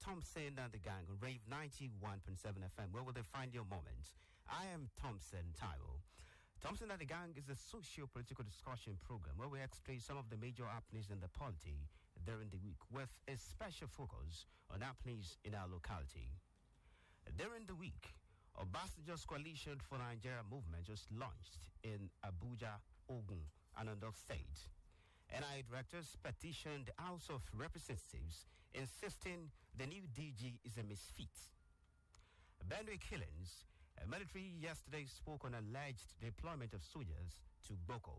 Thompson and the gang on Rave 91.7 FM. Where will they find your moments? I am Thompson Taiwo. Thompson and the Gang is a socio-political discussion program where we extract some of the major happenings in the polity during the week with a special focus on happenings in our locality. During the week, Obasanjo's Coalition for Nigeria movement was launched in Abuja, Ogun, and Ondo State. NIA directors petitioned the House of Representatives insisting the new DG is a misfit. Benue killings. Military yesterday spoke on alleged deployment of soldiers to Boko.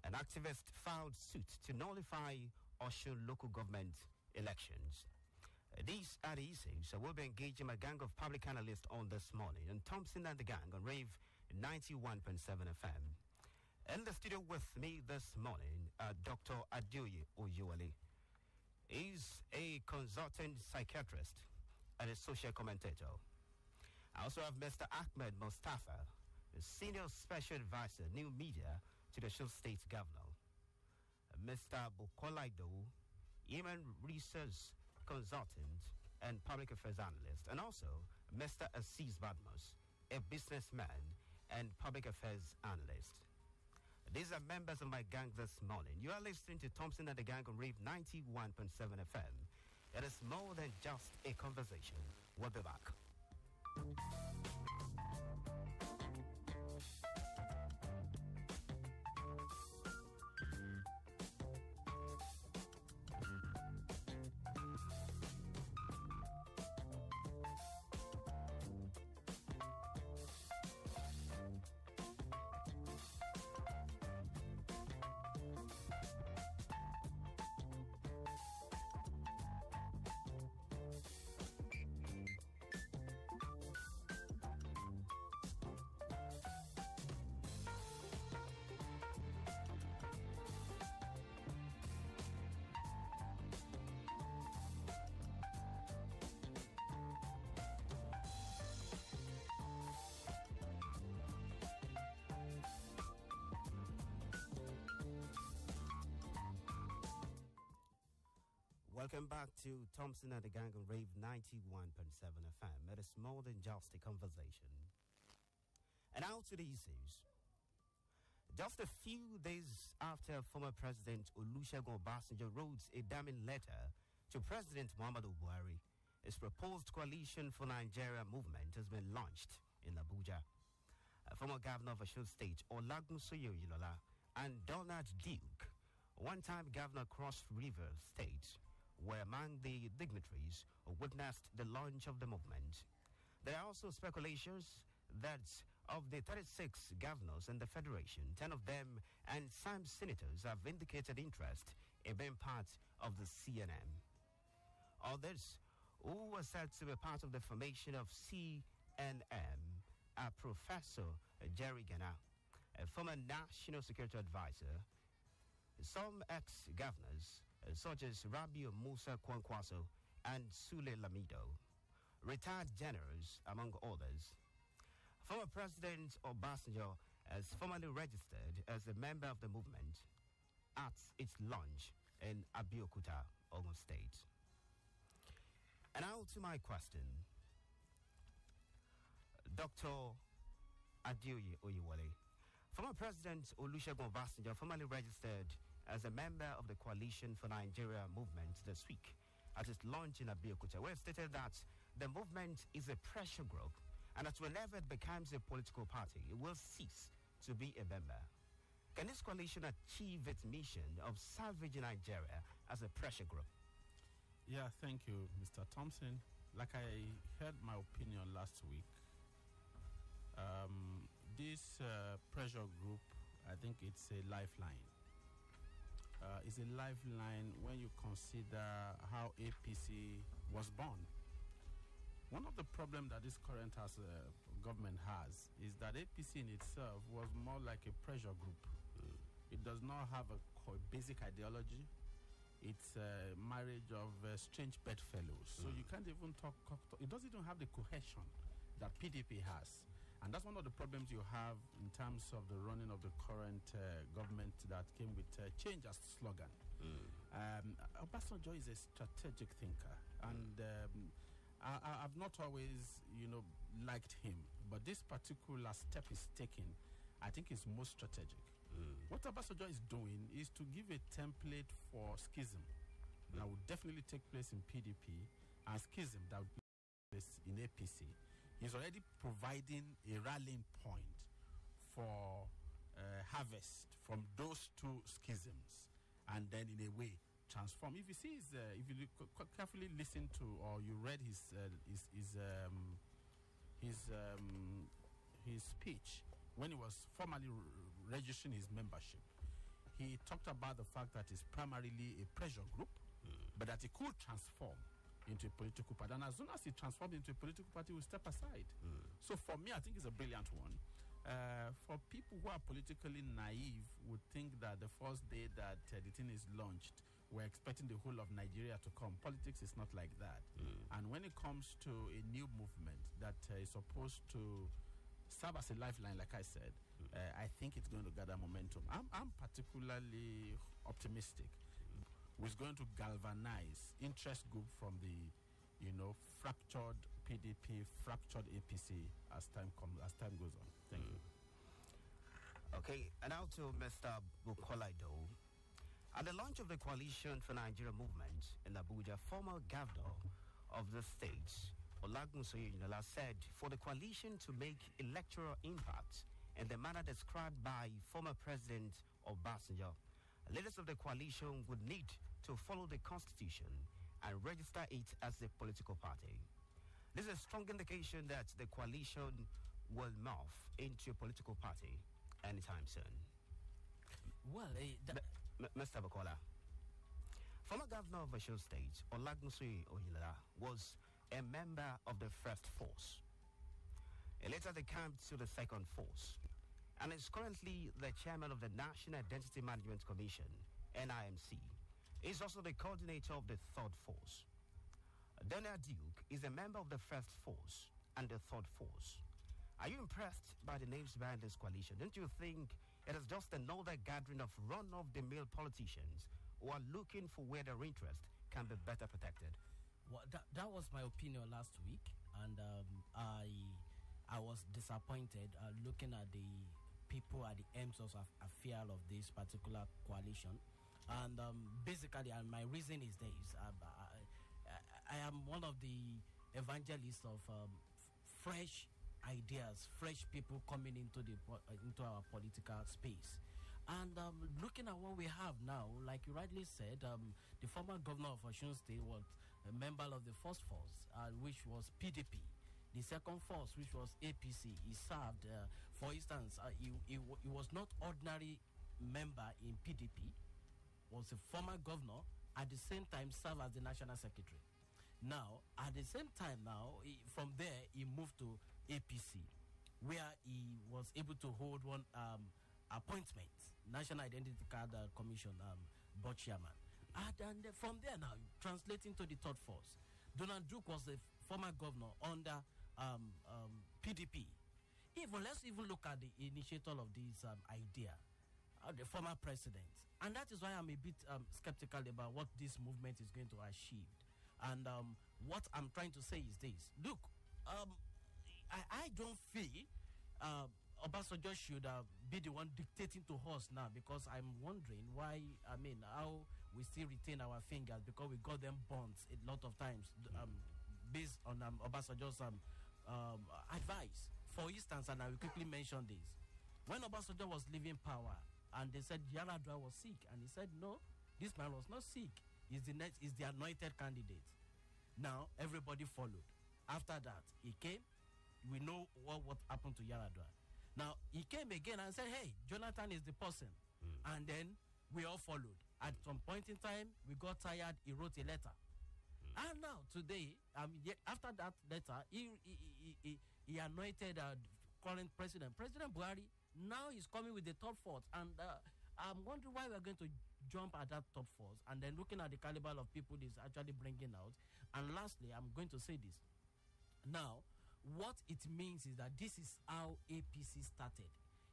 An activist filed suit to nullify Osun local government elections. These are the issues. We'll be engaging a gang of public analysts on this morning. And Thompson and the Gang on Rave 91.7 FM. In the studio with me this morning, Dr. Adeoye Oyewale. He's a consultant psychiatrist and a social commentator. I also have Mr. Ahmed Mustafa, the Senior Special Advisor, New Media to the Osun State Governor. Mr. Bukola Idowu, Human Research Consultant and Public Affairs Analyst. And also Mr. Aziz Badmus, a businessman and Public Affairs Analyst. These are members of my gang this morning. You are listening to Thompson and the Gang on Rave 91.7 FM. It is more than just a conversation. We'll be back. Welcome back to Thompson and the Gang on Rave 91.7 FM. It is more than just a conversation. And now to the issues. Just a few days after former President Olusegun Obasanjo wrote a damning letter to President Muhammadu Buhari, his proposed Coalition for Nigeria movement has been launched in Abuja. Former Governor of Osun State, Olagunsoye Oyelola, and Donald Duke, one-time Governor Cross River State, were among the dignitaries who witnessed the launch of the movement. There are also speculations that of the 36 governors in the Federation, 10 of them and some senators have indicated interest in being part of the CNM. Others who were said to be part of the formation of CNM are Professor Jerry Gana, a former National Security Advisor, some ex-governors such as Rabiu Musa Kwankwaso and Sule Lamido, retired generals, among others. Former President Obasanjo has formally registered as a member of the movement at its launch in Abeokuta, Ogun State. And now to my question. Dr. Adeoye Oyewale. Former President Olusegun Obasanjo formally registered as a member of the Coalition for Nigeria movement this week at its launch in Abeokuta, where it stated that the movement is a pressure group and that whenever it becomes a political party, it will cease to be a member. Can this coalition achieve its mission of salvaging Nigeria as a pressure group? Yeah, thank you, Mr. Thompson. Like I heard my opinion last week, this pressure group, I think it's a lifeline. It's a lifeline when you consider how APC was born. One of the problems that this current government has is that APC in itself was more like a pressure group. It does not have a basic ideology. It's a marriage of strange bedfellows. So you can't even talk. It doesn't even have the cohesion that PDP has. And that's one of the problems you have in terms of the running of the current government that came with change as slogan. Obasanjo is a strategic thinker. And I've not always, liked him, but this particular step he's taking, I think is most strategic. What Obasanjo is doing is to give a template for schism that would definitely take place in PDP and schism that would take place in APC. He's already providing a rallying point for harvest from those two schisms, and then in a way transform. If you see if you carefully listen to or you read his speech when he was formally registering his membership, he talked about the fact that it's primarily a pressure group, but that it could transform into a political party. And as soon as it transformed into a political party, we'll step aside. So for me, I think it's a brilliant one. For people who are politically naive, would think that the first day that the thing is launched, we're expecting the whole of Nigeria to come. Politics is not like that. And when it comes to a new movement that is supposed to serve as a lifeline, like I said, I think it's going to gather momentum. I'm particularly optimistic. It's going to galvanize interest group from the, fractured PDP, fractured APC as time goes on. Thank you. Okay, and now to Mr. Bukolaido. At the launch of the Coalition for Nigeria movement in Abuja, former governor of the state, Olagunsoye Oyinlola, said for the coalition to make electoral impact in the manner described by former President Obasanjo, leaders of the coalition would need to follow the constitution and register it as a political party. This is a strong indication that the coalition will morph into a political party anytime soon. Well, Mr. Bukola, former governor of Osun State, Olagunsoye Oyinlola, was a member of the First Force. He later decamped to the Second Force and is currently the chairman of the National Identity Management Commission, NIMC. He's also the coordinator of the Third Force. Daniel Duke is a member of the First Force and the Third Force. Are you impressed by the names behind this coalition? Don't you think it is just another gathering of run-of-the-mill politicians who are looking for where their interest can be better protected? Well, that was my opinion last week, and I was disappointed looking at the people at the ends of affair of this particular coalition. And basically, my reason is this. I am one of the evangelists of fresh ideas, fresh people coming into our political space. And looking at what we have now, like you rightly said, the former governor of Osun State was a member of the First Force, which was PDP. The Second Force, which was APC, he served. For instance, he was not ordinary member in PDP, was a former governor, at the same time served as the National Secretary. Now, at the same time now, from there, he moved to APC, where he was able to hold one appointment, National Identity Card Commission board chairman. And from there now, translating to the Third Force, Donald Duke was the former governor under PDP. Let's even look at the initiator of this idea, the former president. And that is why I'm a bit skeptical about what this movement is going to achieve. And what I'm trying to say is this. Look, I don't feel Obasanjo should be the one dictating to us now, because I'm wondering how we still retain our fingers, because we got them bonds a lot of times based on Obasanjo's advice. For instance, and I will quickly mention this. When Obasanjo was leaving power and they said Yaradua was sick, and he said, no, this man was not sick. He's the anointed candidate. Now, everybody followed. After that, he came. We know what happened to Yaradua. Now, he came again and said, hey, Jonathan is the person. And then we all followed. At some point in time, we got tired. He wrote a letter. And now, today, after that letter, he anointed current president, President Buhari. Now he's coming with the Third Force. And I'm wondering why we're going to jump at that Third Force. And then looking at the caliber of people he's actually bringing out. And lastly, I'm going to say this. Now, what it means is that this is how APC started.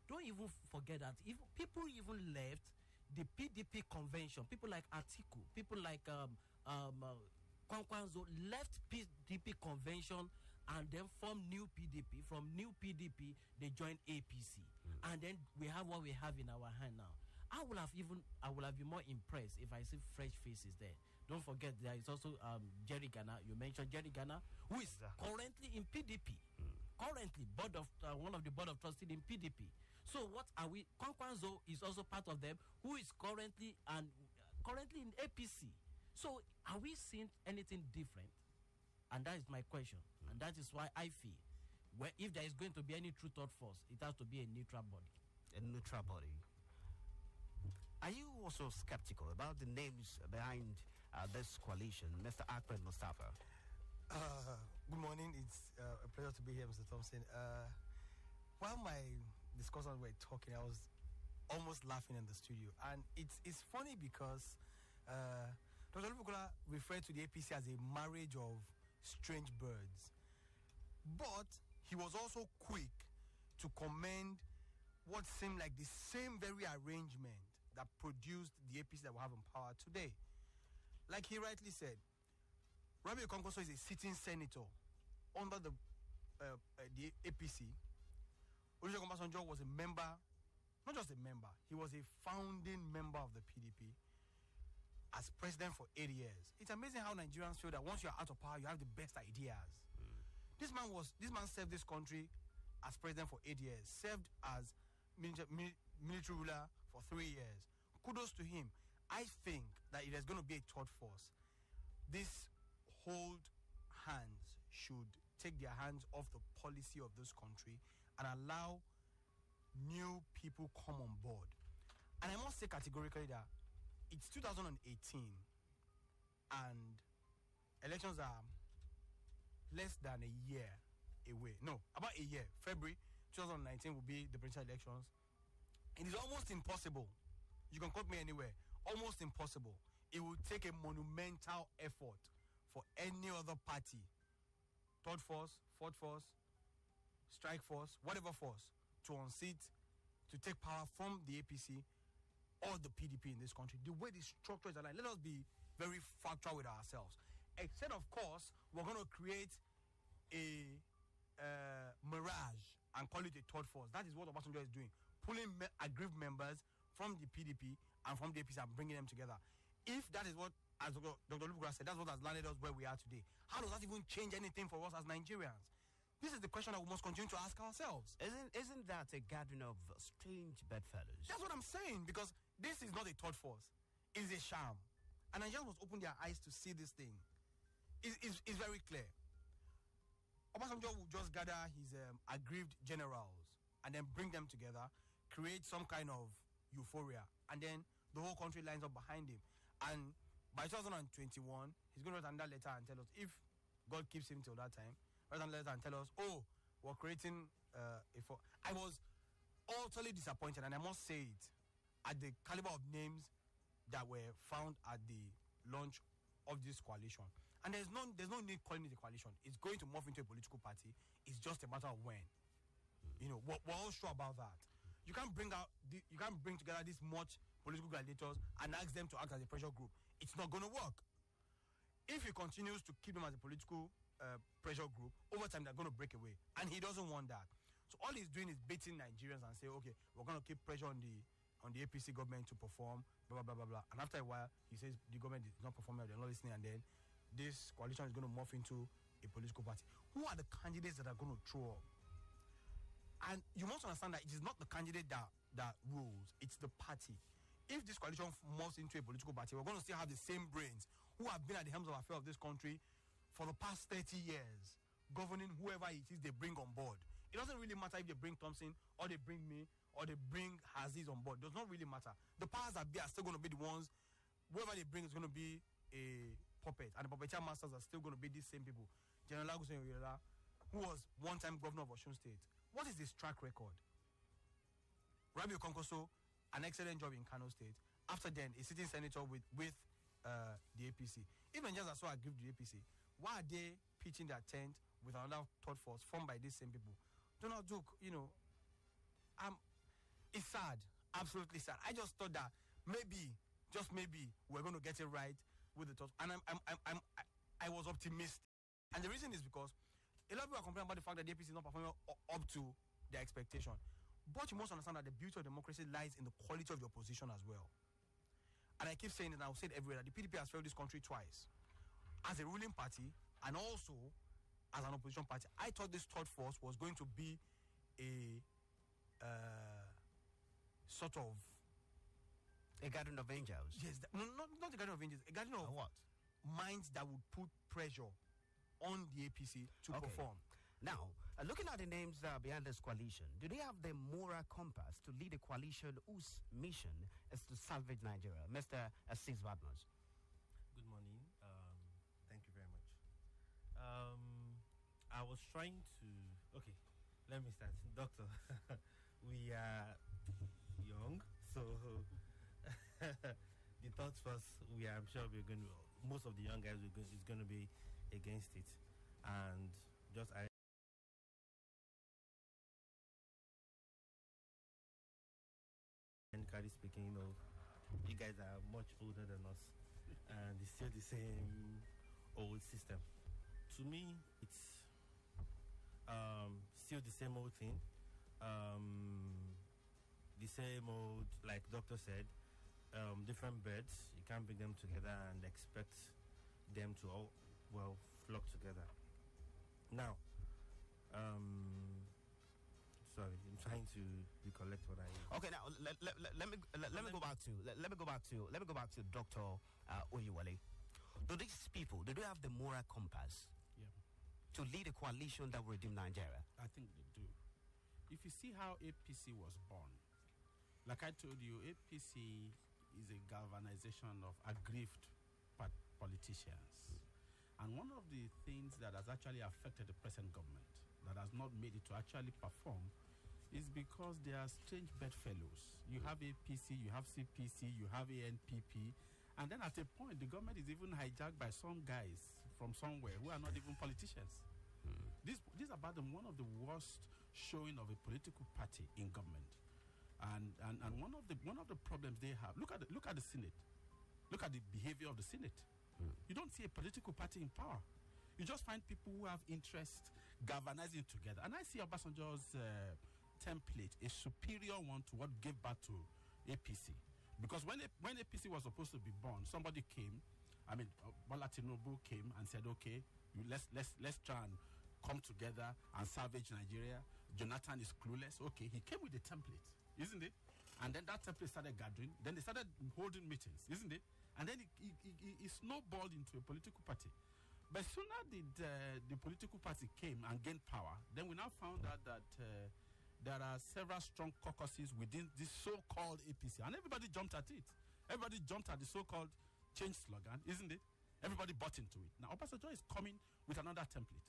Don't even forget that if people even left the PDP convention, people like Atiku, people like Kwankwanzo left PDP convention and then form new PDP. From new PDP, they join APC. And then we have what we have in our hand now. I would have been more impressed if I see fresh faces there. Don't forget, there is also Jerry Ghana. You mentioned Jerry Ghana, who is currently in PDP. Currently, one of the board of trustees in PDP. So what are we? Kwankwanzo is also part of them, who is currently in APC. So are we seeing anything different? And that is my question. And that is why I feel, if there is going to be any true thought force, it has to be a neutral body. A neutral body. Are you also skeptical about the names behind this coalition, Mr. Ahmed Mustafa? Good morning. It's a pleasure to be here, Mr. Thompson. While my discussants were talking, I was almost laughing in the studio. And it's funny because Dr. Lubukula referred to the APC as a marriage of strange birds. But he was also quick to commend what seemed like the same very arrangement that produced the APC that we have in power today. Like he rightly said, Rabi Okonkoso is a sitting senator under the APC. Olusegun Obasanjo was a member, not just a member, he was a founding member of the PDP as president for 8 years. It's amazing how Nigerians feel that once you're out of power, you have the best ideas. This man served this country as president for 8 years, served as military ruler for 3 years. Kudos to him. I think that it is going to be a third force. This hold hands should take their hands off the policy of this country and allow new people come on board. And I must say categorically that it's 2018 and elections are less than a year away. No, about a year. February 2019 will be the presidential elections. It is almost impossible. You can quote me anywhere. Almost impossible. It will take a monumental effort for any other party, third force, fourth force, strike force, whatever force, to unseat, to take power from the APC or the PDP in this country. The way the structure is aligned, let us be very factual with ourselves. Except, of course, we're going to create a mirage and call it a third force. That is what Obasanjo is doing. Pulling aggrieved members from the PDP and from the APC and bringing them together. If that is what, as Dr. Lubukula said, that's what has landed us where we are today, how does that even change anything for us as Nigerians? This is the question that we must continue to ask ourselves. Isn't that a gathering of strange bedfellows? That's what I'm saying, because this is not a third force. It's a sham. And Nigerians must open their eyes to see this thing. It's very clear. Obasanjo will just gather his aggrieved generals and then bring them together, create some kind of euphoria, and then the whole country lines up behind him. And by 2021, he's going to write another letter and tell us, if God keeps him till that time, write another letter and tell us, oh, we're creating I was utterly disappointed, and I must say it, at the caliber of names that were found at the launch of this coalition. And there's no need calling it a coalition. It's going to morph into a political party. It's just a matter of when. You know, we're all sure about that. You can't bring together this much political gladiators and ask them to act as a pressure group. It's not going to work. If he continues to keep them as a political pressure group, over time they're going to break away. And he doesn't want that. So all he's doing is baiting Nigerians and say, okay, we're going to keep pressure on the APC government to perform, blah, blah, blah, blah, blah. And after a while, he says the government is not performing, they're not listening, and then this coalition is going to morph into a political party. Who are the candidates that are going to throw up? And you must understand that it is not the candidate that rules, it's the party. If this coalition morphs into a political party, we're going to still have the same brains who have been at the helms of affairs of this country for the past 30 years, governing whoever it is they bring on board. It doesn't really matter if they bring Thompson, or they bring me, or they bring Aziz on board. It does not really matter. The powers that be are still going to be the ones, whoever they bring is going to be a puppet, and the puppeteer masters are still going to be these same people. General Lagusen Oyela, who was one-time governor of Osun State. What is his track record? Rabi Okonkoso, an excellent job in Kano State. After then, a sitting senator with the APC. If Nigerians are so aggrieved with the APC, why are they pitching their tent with another third force formed by these same people? Donald Duke, you know, it's sad, absolutely sad. I just thought that maybe, just maybe, we're going to get it right with the thought, and I was optimistic. And the reason is because a lot of people are complaining about the fact that the APC is not performing up to their expectation. But you must understand that the beauty of democracy lies in the quality of the opposition as well. And I keep saying it, and I'll say it everywhere, that the PDP has failed this country twice. As a ruling party, and also as an opposition party. I thought this third force was going to be a sort of... A garden of angels? Yes, not a garden of angels, a garden of what? Minds that would put pressure on the APC to perform. Now, looking at the names behind this coalition, do they have the moral compass to lead a coalition whose mission is to salvage Nigeria? Mr. Assis Badmus. Good morning. Thank you very much. I was trying to... Okay, let me start. Doctor, we are young, so the thoughts first, I'm sure we're going to... Most of the young guys is going to be against it. And just... Cardi speaking, you guys are much older than us, and it's still the same old system. To me, it's still the same old thing. The same old, like Doctor said, different birds. You can't bring them together and expect them to all flock together. Now, sorry, I'm trying to recollect what I... Okay, now let me go back to Dr. Oyewale. Do these people, do they have the moral compass to lead a coalition that will redeem Nigeria? I think they do. If you see how APC was born, like I told you, APC is a galvanization of aggrieved politicians. And one of the things that has actually affected the present government, that has not made it to actually perform, is because they are strange bedfellows. You have APC, you have CPC, you have ANPP, and then at a point, the government is even hijacked by some guys from somewhere who are not even politicians. This is about one of the worst showing of a political party in government, and one of the problems they have. Look at the Senate. Look at the behavior of the Senate. You don't see a political party in power. You just find people who have interest galvanizing together. And I see Obasanjo's template a superior one to what gave birth to APC, because when APC was supposed to be born, somebody came. I mean, Bola Tinubu came and said, "Okay, let's try and come together and salvage Nigeria." Jonathan is clueless. Okay, he came with a template, isn't it? And then that template started gathering. Then they started holding meetings, isn't it? And then it snowballed into a political party. But sooner did the political party came and gained power, then we now found out that there are several strong caucuses within this so-called APC, and everybody jumped at it. Everybody jumped at the so-called change slogan, isn't it? Everybody bought into it. Now, Obasanjo is coming with another template.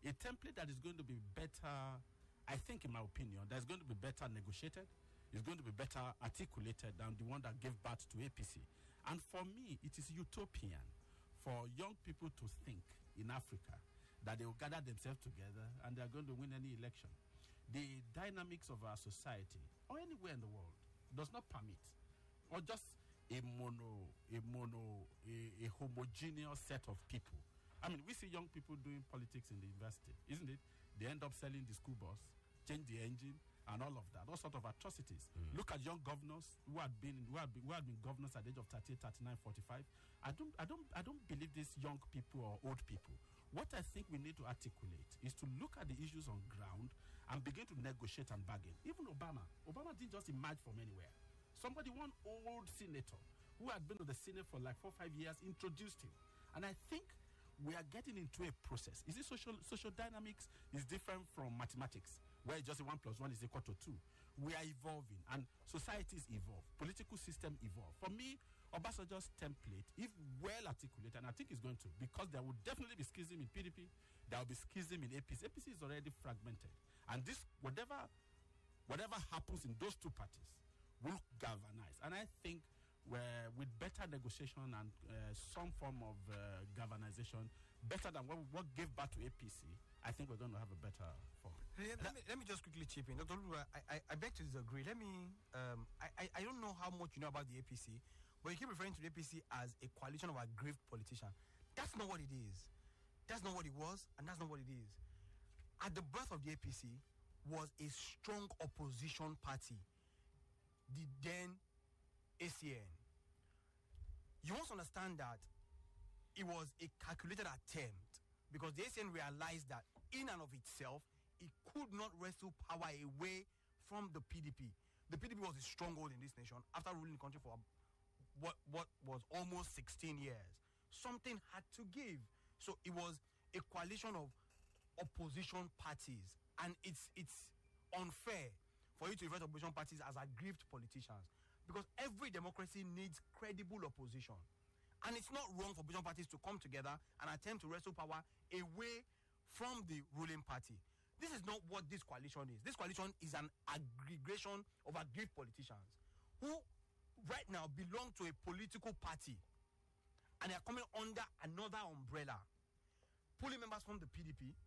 A template that is going to be better, I think, in my opinion, that's going to be better negotiated, is going to be better articulated than the one that gave birth to APC. And for me, it is utopian for young people to think in Africa that they will gather themselves together and they are going to win any election. The dynamics of our society, or anywhere in the world, does not permit, or just a homogeneous set of people. I mean, we see young people doing politics in the university, isn't it? They end up selling the school bus, change the engine, and all of that, all sort of atrocities. Look at young governors who had been governors at the age of 38, 39, 45. I don't believe these young people or old people. What I think we need to articulate is to look at the issues on ground and begin to negotiate and bargain. Even Obama didn't just emerge from anywhere. Somebody, one old senator who had been in the Senate for like 4 or 5 years, introduced him. And I think we are getting into a process. Is it social dynamics is different from mathematics, where just 1 + 1 is equal to 2. We are evolving, and societies evolve, political system evolve. For me, Obasanjo's template, if well articulated, and I think it's going to, because there will definitely be schism in PDP, there will be schism in APC. APC is already fragmented, and this whatever happens in those two parties will galvanize. And I think with better negotiation and some form of galvanization, better than what gave birth to APC, I think we're going to have a better form. Let me just quickly chip in. Dr. Lulu, I beg to disagree. I don't know how much you know about the APC, but you keep referring to the APC as a coalition of aggrieved politicians. That's not what it is. That's not what it was, and that's not what it is. At the birth of the APC was a strong opposition party, the then ACN. You must understand that it was a calculated attempt because the ACN realized that in and of itself, it could not wrestle power away from the PDP. The PDP was a stronghold in this nation after ruling the country for what was almost 16 years. Something had to give. So it was a coalition of opposition parties, and it's unfair for you to refer to opposition parties as aggrieved politicians, because every democracy needs credible opposition, and it's not wrong for opposition parties to come together and attempt to wrestle power away from the ruling party. This is not what this coalition is. This coalition is an aggregation of aggrieved politicians who right now belong to a political party, and they are coming under another umbrella, pulling members from the PDP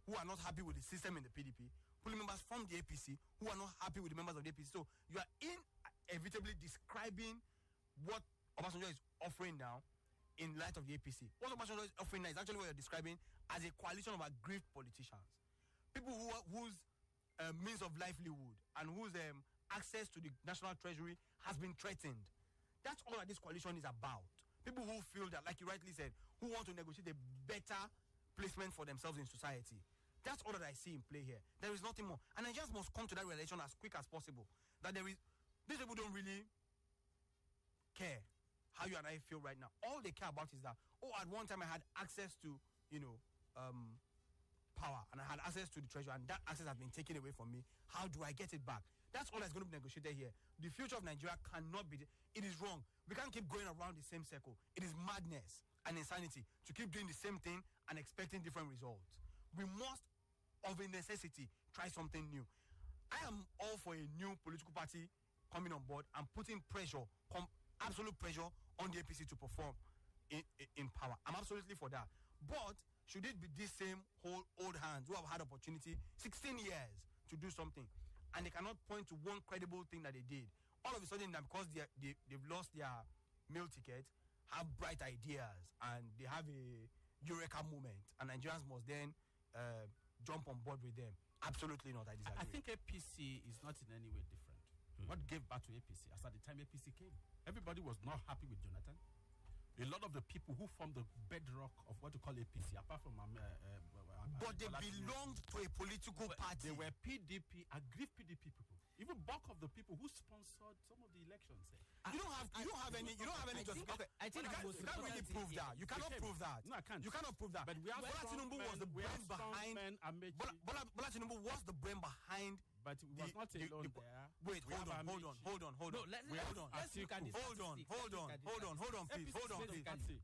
who are not happy with the system in the PDP, pulling members from the APC who are not happy with the members of the APC. So you are inevitably describing what Obasanjo is offering now in light of the APC. What Obasanjo is offering now is actually what you're describing as a coalition of aggrieved politicians. People whose means of livelihood and whose access to the national treasury has been threatened. That's all that this coalition is about. People who feel that, like you rightly said, who want to negotiate a better placement for themselves in society. That's all that I see in play here. There is nothing more. And I just must come to that realization as quick as possible. That these people don't really care how you and I feel right now. All they care about is that, at one time I had access to, power, and I had access to the treasury, and that access has been taken away from me. How do I get it back? That's all that's going to be negotiated here. The future of Nigeria cannot be... It is wrong. We can't keep going around the same circle. It is madness and insanity to keep doing the same thing and expecting different results. We must, of a necessity, try something new. I am all for a new political party coming on board and putting pressure, absolute pressure on the APC to perform in power. I'm absolutely for that. But should it be these same old hands who have had opportunity 16 years to do something, and they cannot point to one credible thing that they did, all of a sudden, because they've lost their meal ticket, have bright ideas and they have a eureka moment, and Nigerians must then jump on board with them? Absolutely not. I disagree. I think APC is not in any way different. What gave birth to APC? As at the time APC came, everybody was not happy with Jonathan. A lot of the people who formed the bedrock of what we call APC, apart from but they belonged to a political party. They were PDP, aggrieved PDP people. Even bulk of the people who sponsored some of the elections. You don't have any justification. I think you can't really prove that. You cannot prove that. No, I can't. You cannot prove that. But we have Bola Tinubu was the brain behind. Bola Tinubu was the brain behind. But it was not alone there. Wait, hold on. No, let's look at this. Hold on, please.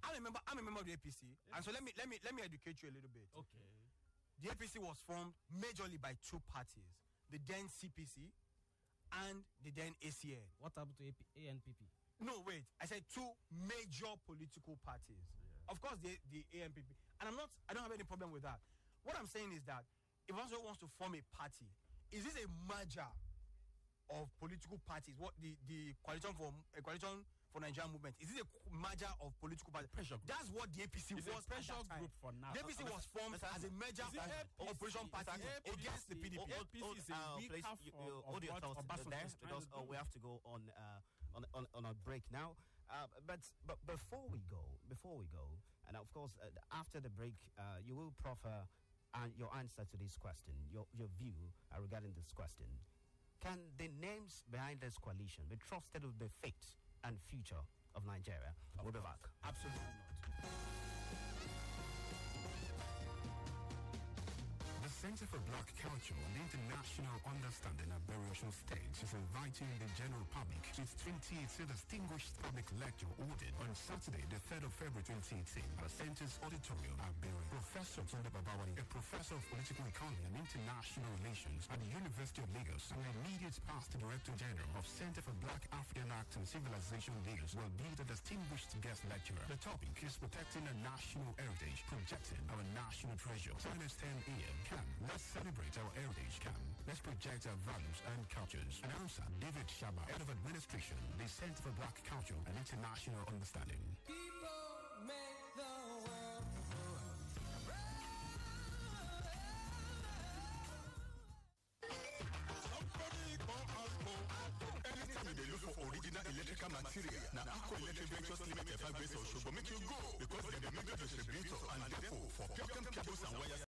I'm a member of the APC, and so let me educate you a little bit. Okay. The APC was formed majorly by two parties: the then CPC and the then ACN. What happened to ANPP? No, wait. I said two major political parties. Yeah. Of course, the ANPP, and I don't have any problem with that. What I'm saying is that if Obasanjo wants to form a party, is this a merger of political parties? What the coalition for Nigerian movement? Is this a merger of political parties? That's what the APC was. A pressure group for now. The APC was formed as a merger of opposition parties against the PDP. We have to go on a break now. But before we go, and of course after the break, you will proffer your answer to this question, your view regarding this question. Can the names behind this coalition be trusted with the fate and future of Nigeria? We'll be back. Absolutely not. The Center for Black Culture and International Understanding at Ocean Stage is inviting the general public to its 2018 Distinguished Public Lecture audit on Saturday, the 3rd of February 2018 at the Center's Auditorium at Berry. Professor Tunde Babawani, a professor of political economy and international relations at the University of Lagos and the immediate past Director General of Center for Black African Act and Civilization Lagos, will be the distinguished guest lecturer. The topic is protecting a national heritage, projecting our national treasure. Time is 10 a.m. Let's celebrate our heritage. Let's project our values and cultures. Announcer David Shaba, Head of Administration, the Center for Black Culture and International Understanding. People make the world. electrical material. Now, Aqua Electric Ventures Limited, 5 base Oshogbo, make you go because they're the major distributor and depot for Pure cables and wires.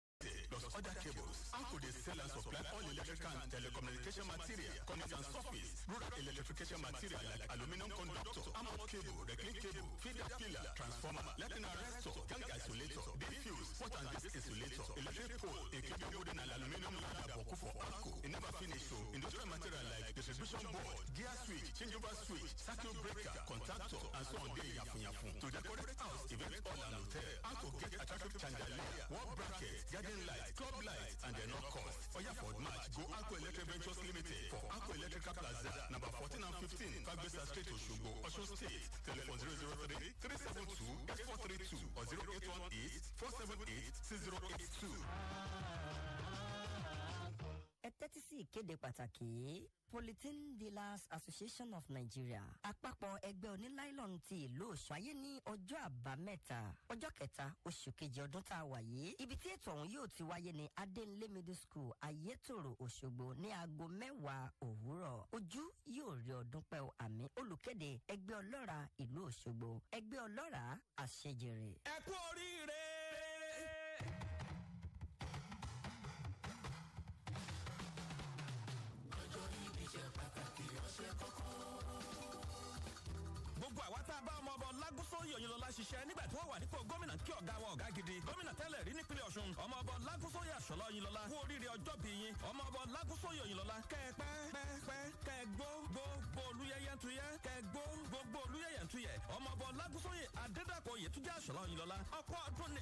Plus other cables. Anko they sell and supply all electrical and telecommunication material, connect and surface, rural electrification material like aluminum conductor, armored cable, reclin cable, feeder pillar, transformer, lighting arrestor, gang isolator, diffuse, port and disk insulator, electric pole, including wooden and aluminum ladder boku for Anko. It never finish so industrial material like distribution board, gear switch, changeover switch, circuit breaker, contactor, and so on. Day yafun. To decorate house, event hall and hotel, Anko get attractive chandelier, wall bracket, garden light, club light, and they're not cost. For your Ford match, go Aqua Electric Ventures Limited for Aqua Electrical Plaza, number 14 and 15, 5 Besa Street, Oshogbo, Osun State. Telephone 003 372 8432 or 0818 478 6082. Ẹ tẹ́tí sí ìkéde pàtàkì Polythene Dealers Association of Nigeria àpapọ̀ ẹgbẹ́ oníláìlọ́n ti ìlú Òṣùayé ní ọjọ́ àbámẹ́ta ọjọ́ kẹta oṣù kejì ọdún tá a wà yìí ibi tí ètò ọ̀hún yóò ti wáyé ní Adéńlé Middle School Ayétòrò Òṣogbo ní aago 10 òwúrọ̀ ojú yóò rí ọdún pẹ́ o àmì olùkéde ẹgbẹ́ ọlọ́ra ìlú Òṣogbo ẹgbẹ́ ọlọ́ra àṣejèrè. Ẹ kú oríire. Gbogbo àwa tá a bá ọmọ ọbọ Lágúnsóyè Òyìnlọ́lá ṣiṣẹ́ nígbà tí wọ́n wà nípò gómìnà kí ọ̀gá wọn ọ̀gá gidi gómìnà tẹ́lẹ̀ rí nípínlẹ̀ Ọ̀ṣun ọmọ ọbọ Lágúnsóyè Àṣọlá Òyìnlọ́lá kú oríire ọjọ́ bí yín ọmọ ọbọ Lágúnsóyè Òyìnlọ́lá gbogbo olúyẹyẹ ntúyẹ gbogbo olúyẹyẹ ntúyẹ ọmọ ọbọ Lágúnsóyè Adédàpọ̀ Oyètúnjí Àṣọlá Òyìnlọ́lá ọkọ ọdún ni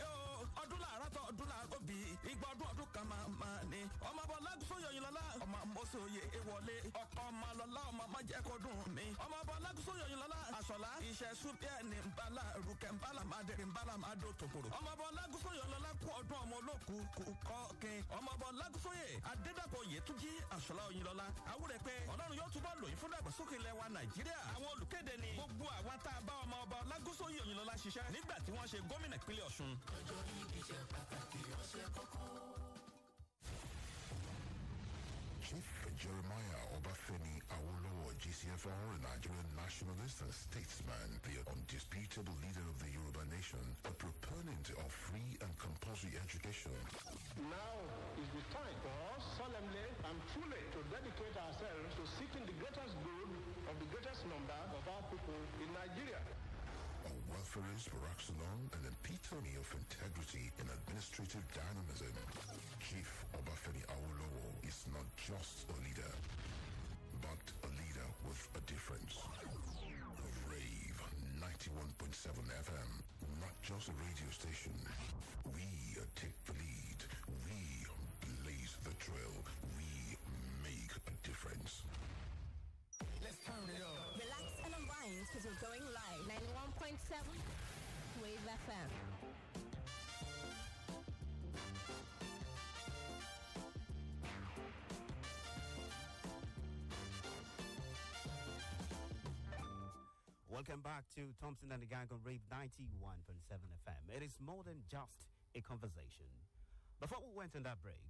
ọdún làárọ̀ tọ ọdún làárọ̀ bí igba ọdún kan máa ní ọmọ ọbọ Lágúnsóyè Òyìnlọ́lá ọmọ mọ́sọ̀ọ́yẹ ewọlé ọkọ ọmọ lọ́lá ọmọ májẹ́kọ̀ọ́dún mi ọmọ ọbọ Lágúnsóyè Òyìnlọ́lá Àṣọlá iṣẹ́ súpẹ́ ní nbala rúkẹ́ nbala máa dẹ̀rẹ̀ nbala máa dó tòkòrò. ọmọ ọbọ Lágúnsóyè Òyìnlọ́lá kú ọdún ọmọ olóku kọ́ọ̀kin ọmọ ọbọ Lágúnsóyè Adédàpọ̀ Oyètúnjí Àṣọlá Òyìnlọ́lá àwúrẹ̀ pé Ọlọ́run yóò túbọ̀ lòyìn fún dàgbàsókè ilẹ̀ wa Nàìjíríà. àwọn olùkéde ni gbogbo àwa tá a bá ọmọ ọbọ Lágúnsóyè Òyìnlọ́lá ṣiṣẹ́ nígbà tí wọ́n ṣe gómìnà ìpínlẹ̀ Ọ̀ṣun. ọjọ́ ìbí ṣe pàtàkì ọ̀ṣẹ́ kọ́kọ́. Chief Jeremiah Obafemi Awolowo, GCFR, Nigerian nationalist and statesman, the undisputable leader of the Yoruba nation, a proponent of free and compulsory education. Now is the time for us solemnly and truly to dedicate ourselves to seeking the greatest good of the greatest number of our people in Nigeria. A welfarist for Axelon, an epitome of integrity and administrative dynamism. Chief Obafemi Awolowo is not just a leader, but a leader with a difference. Rave 91.7 FM, not just a radio station. We take the lead. We blaze the trail. We make a difference. Let's turn it up. Relax and unwind because we're going live. 91.7 Wave FM. Welcome back to Thompson and the Gang on Rave 91.7 FM. It is more than just a conversation. Before we went on that break,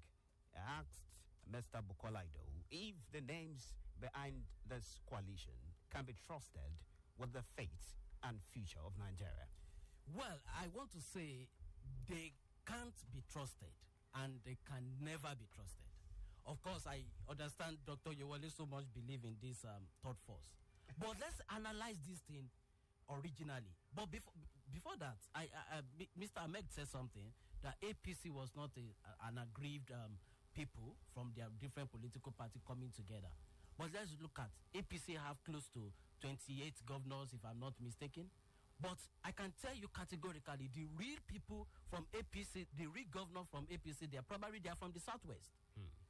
I asked Mr. Bukolaido if the names behind this coalition can be trusted with the fate and future of Nigeria. Well, I want to say they can't be trusted and they can never be trusted. Of course, I understand Dr. Yewale so much believe in this third force. But let's analyze this thing originally. But before that, Mr. Ahmed said something that APC was not an aggrieved people from their different political parties coming together. But let's look at APC have close to 28 governors, if I'm not mistaken. But I can tell you categorically, the real people from APC, the real governor from APC, they're from the Southwest.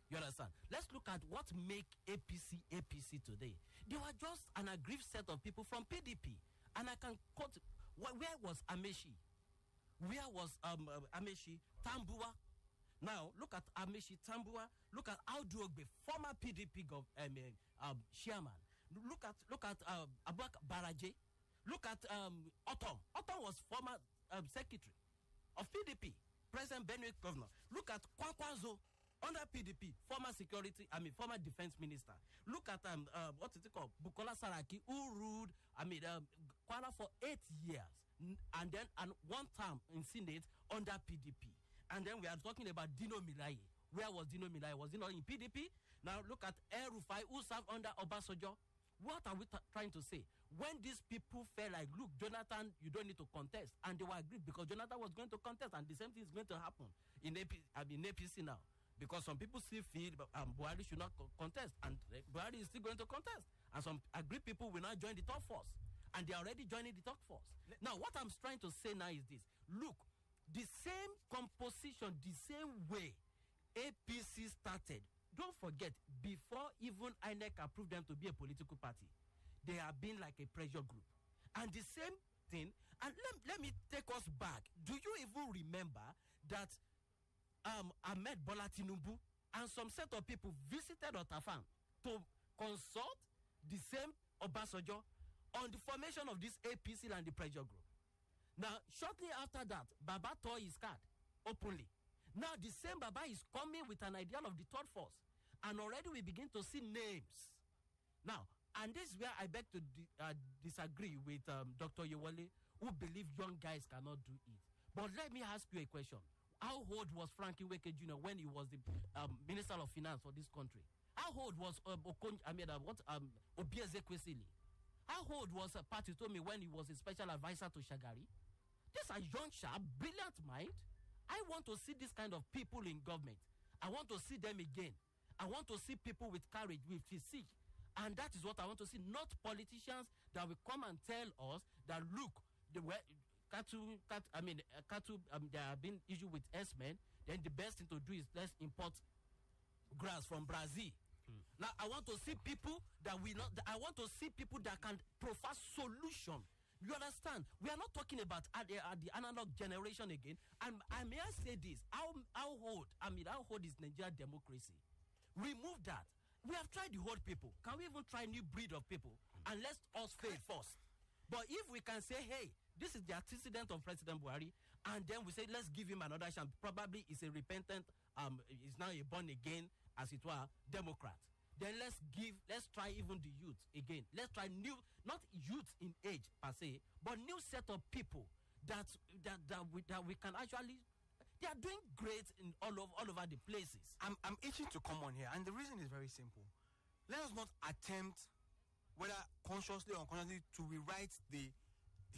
You understand? Let's look at what make APC today. They were just an aggrieved set of people from PDP. And I can quote, where was Amechi? Where was Amechi? Tambua. Now, look at Amechi Tambua. Look at Auduogbe, former PDP chairman. Look at Abak Baraje. Look at Otom. Otom was former secretary of PDP, present Benue governor. Look at Kwankwazo. Under PDP, former defense minister. Look at what is it called? Bukola Saraki, who ruled Kwara for 8 years, and one term in Senate under PDP. And then we are talking about Dino Milaye. Where was Dino Milaye? Was he not in PDP? Now look at El Rufai, who served under Obasanjo. What are we trying to say? When these people felt like, look, Jonathan, you don't need to contest, and they were agreed because Jonathan was going to contest, and the same thing is going to happen in APC now. Because some people still feel Buhari should not contest, and Buhari is still going to contest. And some agreed people will now join the top force, and they are already joining the top force. Now, what I'm trying to say now is this. Look, the same composition, the same way APC started, don't forget, before even INEC approved them to be a political party, they have been like a pressure group. And the same thing, and let me take us back. Do you even remember that Ahmed Bola Tinubu and some set of people visited Otafam to consult the same Obasanjo on the formation of this APC and the pressure group? Now, shortly after that, Baba tore his card openly. Now, the same Baba is coming with an idea of the third force. And already we begin to see names. Now, and this is where I beg to disagree with Dr. Yewale, who believe young guys cannot do it. But let me ask you a question. How old was Frankie Weke Jr. when he was the Minister of Finance for this country? How old was Obieze Kwesili? How old was Pati Tomi when he was a special advisor to Shagari? These are young, sharp, brilliant mind. I want to see this kind of people in government. I want to see them again. I want to see people with courage, with physique. And that is what I want to see, not politicians that will come and tell us that, look, cattle, there have been issue with S-men, then the best thing to do is let's import grass from Brazil. Now, I want to see people that can provide solution. You understand? We are not talking about the analog generation again. And I may say this: how old is Nigerian democracy? Remove that. We have tried the old people. Can we even try new breed of people? And let us fail first. But if we can say, hey, this is the antecedent of President Buhari, and then we say, let's give him another chance. Probably is a repentant, is now a born again, as it were, Democrat. Then let's try even the youth again. Let's try new, not youth in age per se, but new set of people that we can actually. They are doing great in all over the places. I'm itching to come on here, and the reason is very simple. Let us not attempt, whether consciously or unconsciously, to rewrite the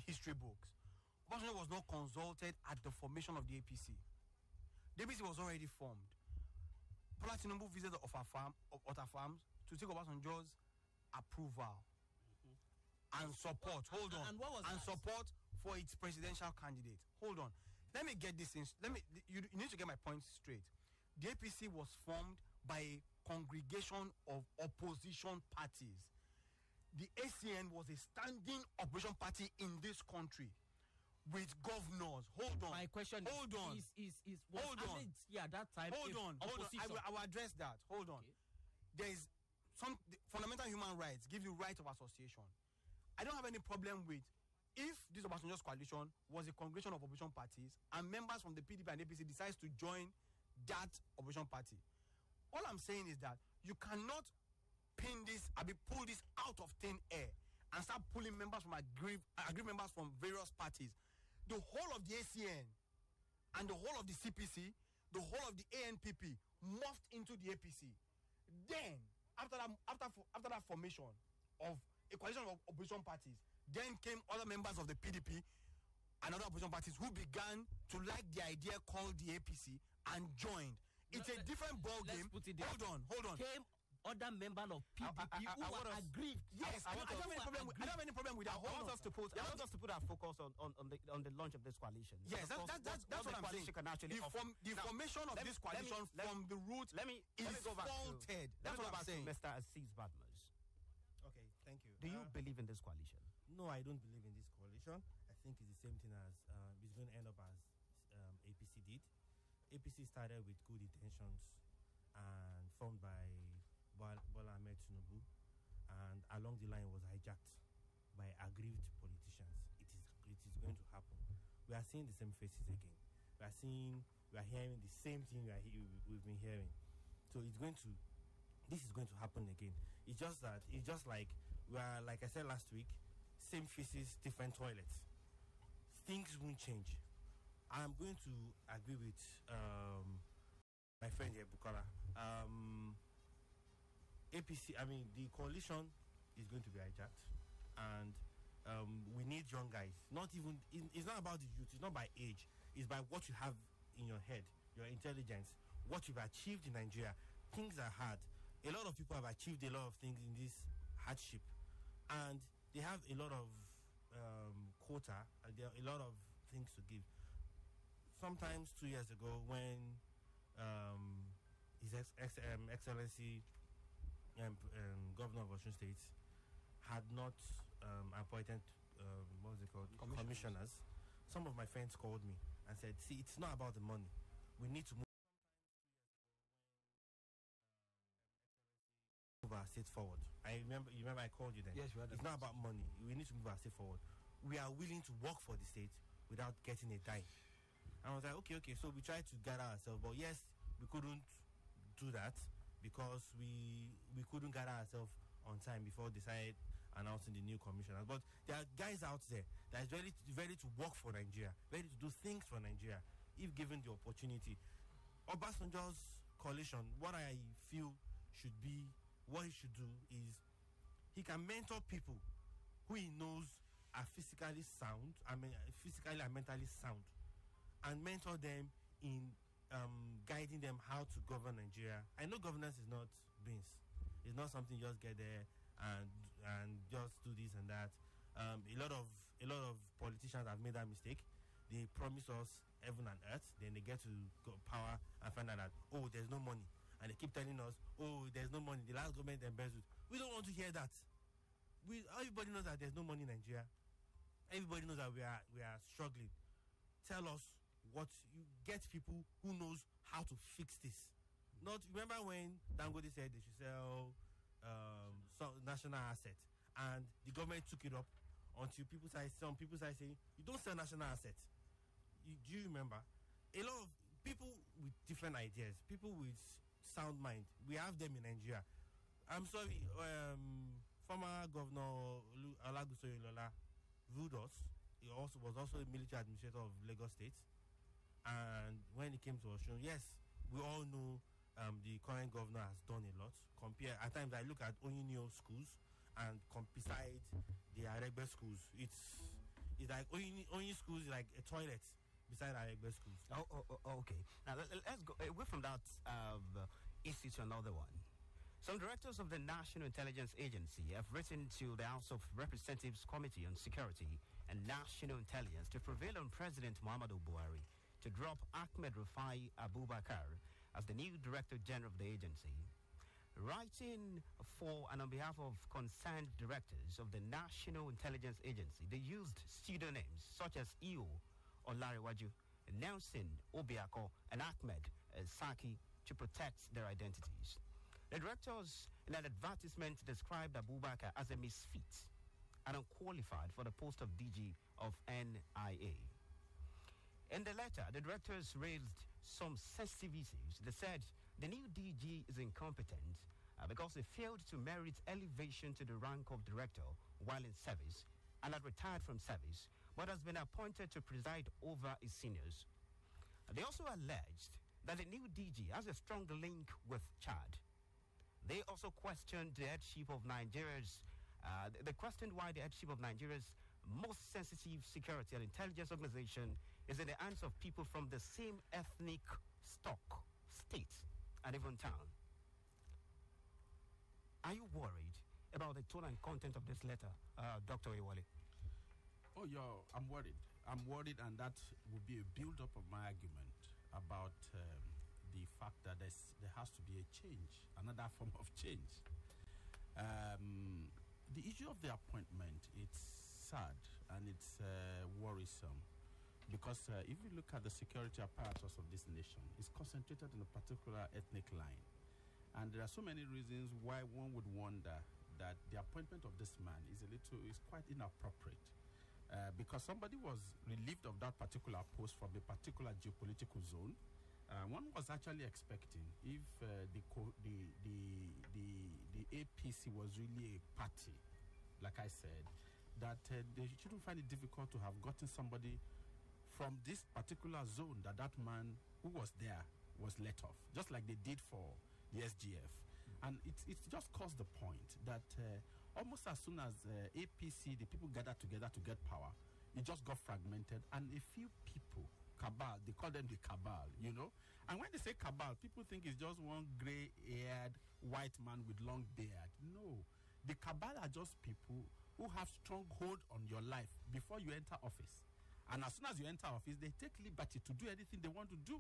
history books. Obasanjo was not consulted at the formation of the APC. The APC was already formed. Bola Tinubu visited Otafam to take Obasanjo's approval and support. Hold on. And what was and that? Support for its presidential candidate. Hold on. Let me get this in. You need to get my point straight. The APC was formed by a congregation of opposition parties. The ACN was a standing opposition party in this country with governors. Hold on. My question hold on. Hold on. Yeah, that time. Hold on. I will address that. Hold on. Okay. There is some fundamental human rights give you right of association. I don't have any problem with if this Obasanjo's coalition was a congregation of opposition parties and members from the PDP and APC decides to join that opposition party. All I'm saying is that you cannot pull this out of thin air and start pulling members from agreed members from various parties. The whole of the ACN and the whole of the CPC, the whole of the ANPP morphed into the APC. Then, after that formation of a coalition of opposition parties, then came other members of the PDP and other opposition parties who began to like the idea called the APC and joined. It's a different ball game. Hold on. Came other members of PDP who were aggrieved. Yes, I don't have any problem with that. I want us to put our focus on the launch of this coalition. Yes, that's what I'm saying. The formation of this coalition from the root is faulted. That's what I'm saying. Mr. Aziz Badmus. Okay, thank you. Do you believe in this coalition? No, I don't believe in this coalition. I think it's the same thing as it's going to end up as APC did. APC started with good intentions and formed by Bola Ahmed Tinubu, and along the line was hijacked by aggrieved politicians. It is going to happen. We are seeing the same faces again. We are hearing the same thing we've been hearing. So this is going to happen again. It's just like we are, like I said last week, same faces, different toilets. Things won't change. I'm going to agree with my friend here, Bukola. APC, the coalition is going to be hijacked, and we need young guys. It's not about the youth. It's not by age. It's by what you have in your head, your intelligence, what you've achieved in Nigeria. Things are hard. A lot of people have achieved a lot of things in this hardship, and they have a lot of quota, and there are a lot of things to give. Sometimes 2 years ago, when His Excellency Governor of Osun State had not appointed commissioners, some of my friends called me and said, "See, it's not about the money. We need to move our state forward." You remember I called you then. Yes, it's not about money. We need to move our state forward. We are willing to work for the state without getting a dime. And I was like, okay. So we tried to gather ourselves, but yes, we couldn't do that because we couldn't gather ourselves on time before they started announcing the new commissioners. But there are guys out there that is ready to work for Nigeria, ready to do things for Nigeria, if given the opportunity. Obasanjo's coalition, what I feel what he should do is he can mentor people who he knows are physically and mentally sound, and mentor them in guiding them how to govern Nigeria. I know governance is not beans. It's not something you just get there and just do this and that. A lot of politicians have made that mistake. They promise us heaven and earth, then they get to power and find out that, oh, there's no money. And they keep telling us, oh, there's no money. The last government embezzled. We don't want to hear that. Everybody knows that there's no money in Nigeria. Everybody knows that we are struggling. Tell us what you get, people who knows how to fix this. Not remember when Dangote said they should sell some national assets, and the government took it up until some people started saying you don't sell national assets. Do you remember? A lot of people with different ideas, people with sound mind, we have them in Nigeria. I'm sorry, former Governor Olagusoye Lola ruled us. He was also a military administrator of Lagos State. And when it came to Osun, yes, we all know the current governor has done a lot. At times I look at Oyinio schools and beside the Aregbe schools, it's like Oyin schools is like a toilet beside Aregbe schools. Okay. Now let's go away from that issue to another one. Some directors of the National Intelligence Agency have written to the House of Representatives Committee on Security and National Intelligence to prevail on President Muhammadu Buhari to drop Ahmed Rufai Abubakar as the new Director General of the agency. Writing for and on behalf of concerned directors of the National Intelligence Agency, they used pseudonyms such as Iyo Olariwaju, Nelson Obiako, and Ahmed Saki to protect their identities. The directors, in an advertisement, described Abubakar as a misfit and unqualified for the post of DG of NIA. In the letter, the directors raised some sensitive issues. They said the new DG is incompetent because he failed to merit elevation to the rank of director while in service and had retired from service, but has been appointed to preside over his seniors. They also alleged that the new DG has a strong link with Chad. They also questioned the headship of Nigeria's. They questioned why the headship of Nigeria's most sensitive security and intelligence organization is in the hands of people from the same ethnic stock, state, and even town. Are you worried about the tone and content of this letter, Dr. Iwale? Oh, I'm worried. I'm worried, and that would be a build-up of my argument about the fact that there has to be a change, another form of change. The issue of the appointment, it's sad and it's worrisome because if you look at the security apparatus of this nation, it's concentrated in a particular ethnic line. And there are so many reasons why one would wonder that the appointment of this man is quite inappropriate. Because somebody was relieved of that particular post from a particular geopolitical zone, One was actually expecting if the APC was really a party, like I said, that they shouldn't find it difficult to have gotten somebody from this particular zone that man who was there was let off, just like they did for the SGF. And it just caused the point that almost as soon as APC, the people gathered together to get power, it just got fragmented, and a few people, cabal, they call them the cabal, you know. And when they say cabal, people think it's just one gray-haired white man with long beard. No, the cabal are just people who have strong hold on your life before you enter office. And as soon as you enter office, they take liberty to do anything they want to do.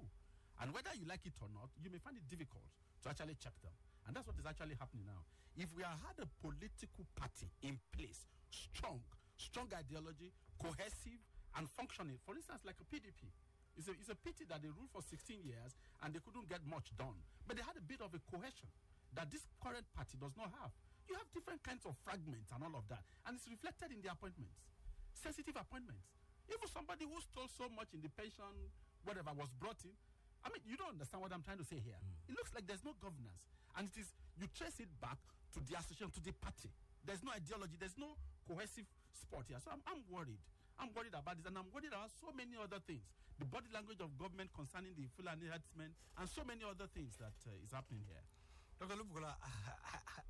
And whether you like it or not, you may find it difficult to actually check them. And that's what is actually happening now. If we had a political party in place, strong ideology, cohesive and functioning, for instance, like a PDP, it's a pity that they ruled for 16 years and they couldn't get much done. But they had a bit of a cohesion that this current party does not have. You have different kinds of fragments and all of that. And it's reflected in the appointments. Sensitive appointments. Even somebody who stole so much in the pension, whatever, was brought in. I mean, you don't understand what I'm trying to say here. It looks like there's no governance. And it is, you trace it back to the association, to the party. There's no ideology. There's no cohesive sport here. So I'm worried. I'm worried about this. And I'm worried about so many other things. The body language of government concerning the Fulani herdsmen and so many other things that is happening here. Dr. Lubukola,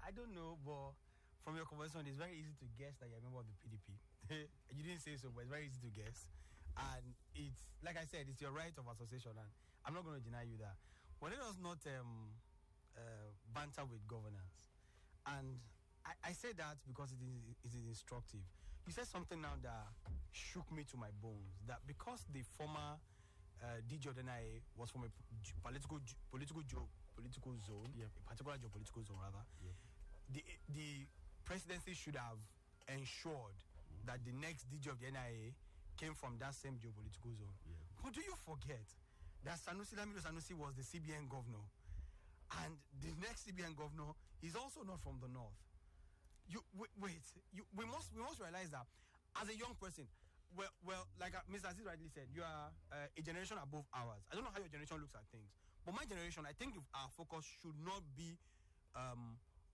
I don't know, but from your conversation, it's very easy to guess that you're a member of the PDP. You didn't say so, but it's very easy to guess. And it's, like I said, it's your right of association, and I'm not going to deny you that. But let us not banter with governance. And I say that because it is instructive. You said something now that shook me to my bones, that because the former DG of the NIA was from a political zone, a particular geopolitical zone rather, the presidency should have ensured that the next DG of the NIA came from that same geopolitical zone. But do you forget that Lamido Sanusi was the CBN governor, and the next CBN governor is also not from the north? We must realize that as a young person, well, like Mr. Aziz rightly said, you are a generation above ours. I don't know how your generation looks at things, but my generation, I think our focus should not be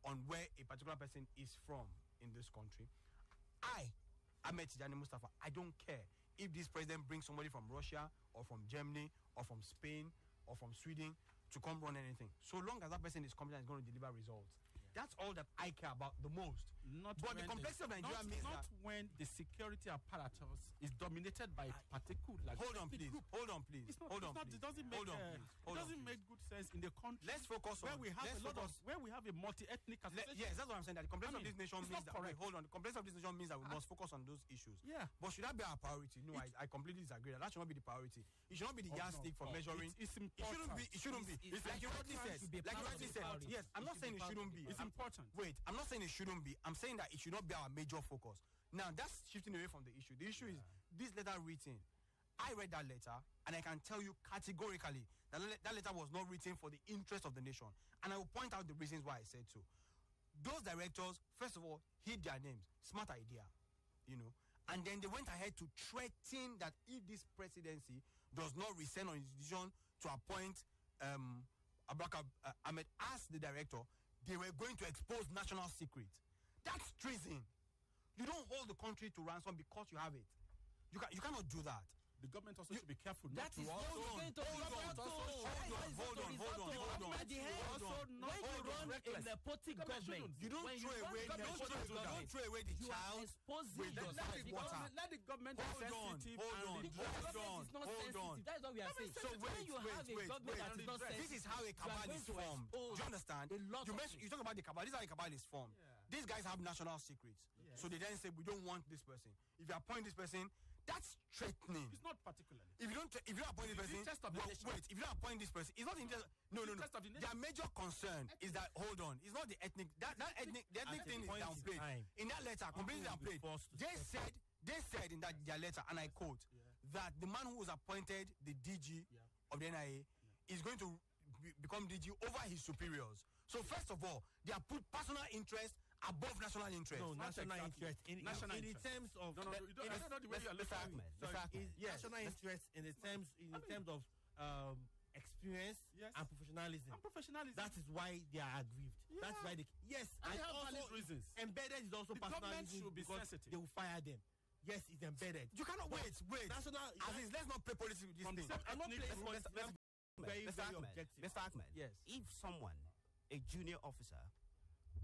on where a particular person is from in this country. Ahmed Tijani Mustafa, I don't care if this president brings somebody from Russia or from Germany or from Spain or from Sweden to come run anything. So long as that person is competent and is going to deliver results. That's all that I care about the most. But the complexity of Nigeria means not that when the security apparatus is dominated by particular. Like hold on, please. It doesn't make good sense in the country. Let's focus on where we have a multi-ethnic association. Yes, that's what I'm saying. That the complexity of this nation means that hold on. The complexity of this nation means that we must focus on those issues. Yeah. But should that be our priority? No, I completely disagree. That should not be the priority. It should not be the yardstick for measuring. It's important. It shouldn't be. It's like you rightly said. Yes, I'm not saying it shouldn't be. It's important. Wait, I'm not saying it shouldn't be. I'm saying that it should not be our major focus. Now, that's shifting away from the issue. The issue is this letter written. I read that letter, and I can tell you categorically that that letter was not written for the interest of the nation. And I will point out the reasons why I said so. Those directors, first of all, hid their names. Smart idea, you know. And then they went ahead to threaten that if this presidency does not rescind on its decision to appoint Abubakar Ahmed as the director, they were going to expose national secrets. That's treason. You don't hold the country to ransom because you have it. You cannot do that. The government also should be careful not to hold on. When you run a nepotic government, you don't throw away the child with water. Let the government Hold on. That's what we are saying. So when you have a government that is not sensitive, this is how a cabal is formed. Do you understand? You talk about the cabal. This is how a cabal is formed. These guys have national secrets. So they then say, we don't want this person. If you appoint this person, that's threatening. It's not particularly. If you don't appoint this person, if you don't appoint this person, it's not in no. Their major concern is that, hold on, it's not the ethnic. The ethnic thing is downplayed. In that letter, completely downplayed. They said in their letter, and I quote, that the man who was appointed the DG of the NIA is going to become DG over his superiors. So first of all, they have put personal interest above national interest. No, national interest in terms of national interest in the terms of experience Yes. and professionalism. And professionalism. That is why they are aggrieved. That's Yeah. why they And they have valid reasons. embedded is also The government personalism should be because sensitive. they will fire them. Yes, it's embedded. You cannot wait. National. As in, let's not play politics with this From the thing. same I'm not ethnic- playing. Mr. I'm very, Mr. very Ahmed, objective. Mr. Ahmed, Yes. if someone, a junior officer,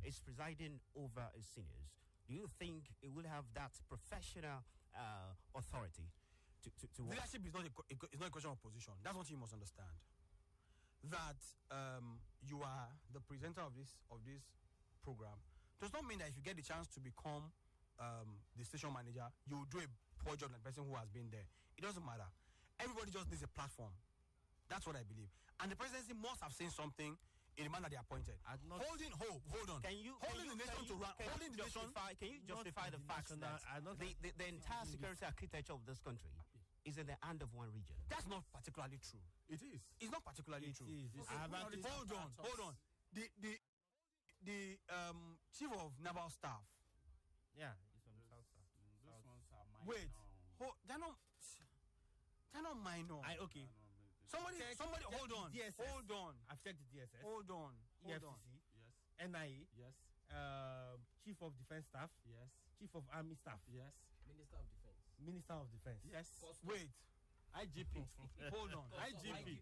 is presiding over his seniors, do you think it will have that professional authority to work? Leadership is not it's not a question of position. That's what you must understand. That you are the presenter of this program does not mean that if you get the chance to become the station manager, you will do a poor job than the person who has been there. It doesn't matter. Everybody just needs a platform. That's what I believe. And the presidency must have seen something in the man that they appointed. Hold on. Can you holding the nation to run? Holding the nation. Can you justify the fact that the entire security architecture of this country is in the hand of one region? That's not particularly true. It is. It's not particularly It true. is. Okay, Hold on. The chief of naval staff. Yeah, it's from the south. Those ones are minor. Wait, they're not minor. Okay. Somebody, hold on. DSS. Hold on. I've checked the DSS. Hold on. EFCC, Yes. NIA, Yes. Chief of Defense Staff, Yes. Chief of Army Staff, Yes. Minister of Defense. Minister of Defense. Yes. Wait. IGP. Hold on. IGP.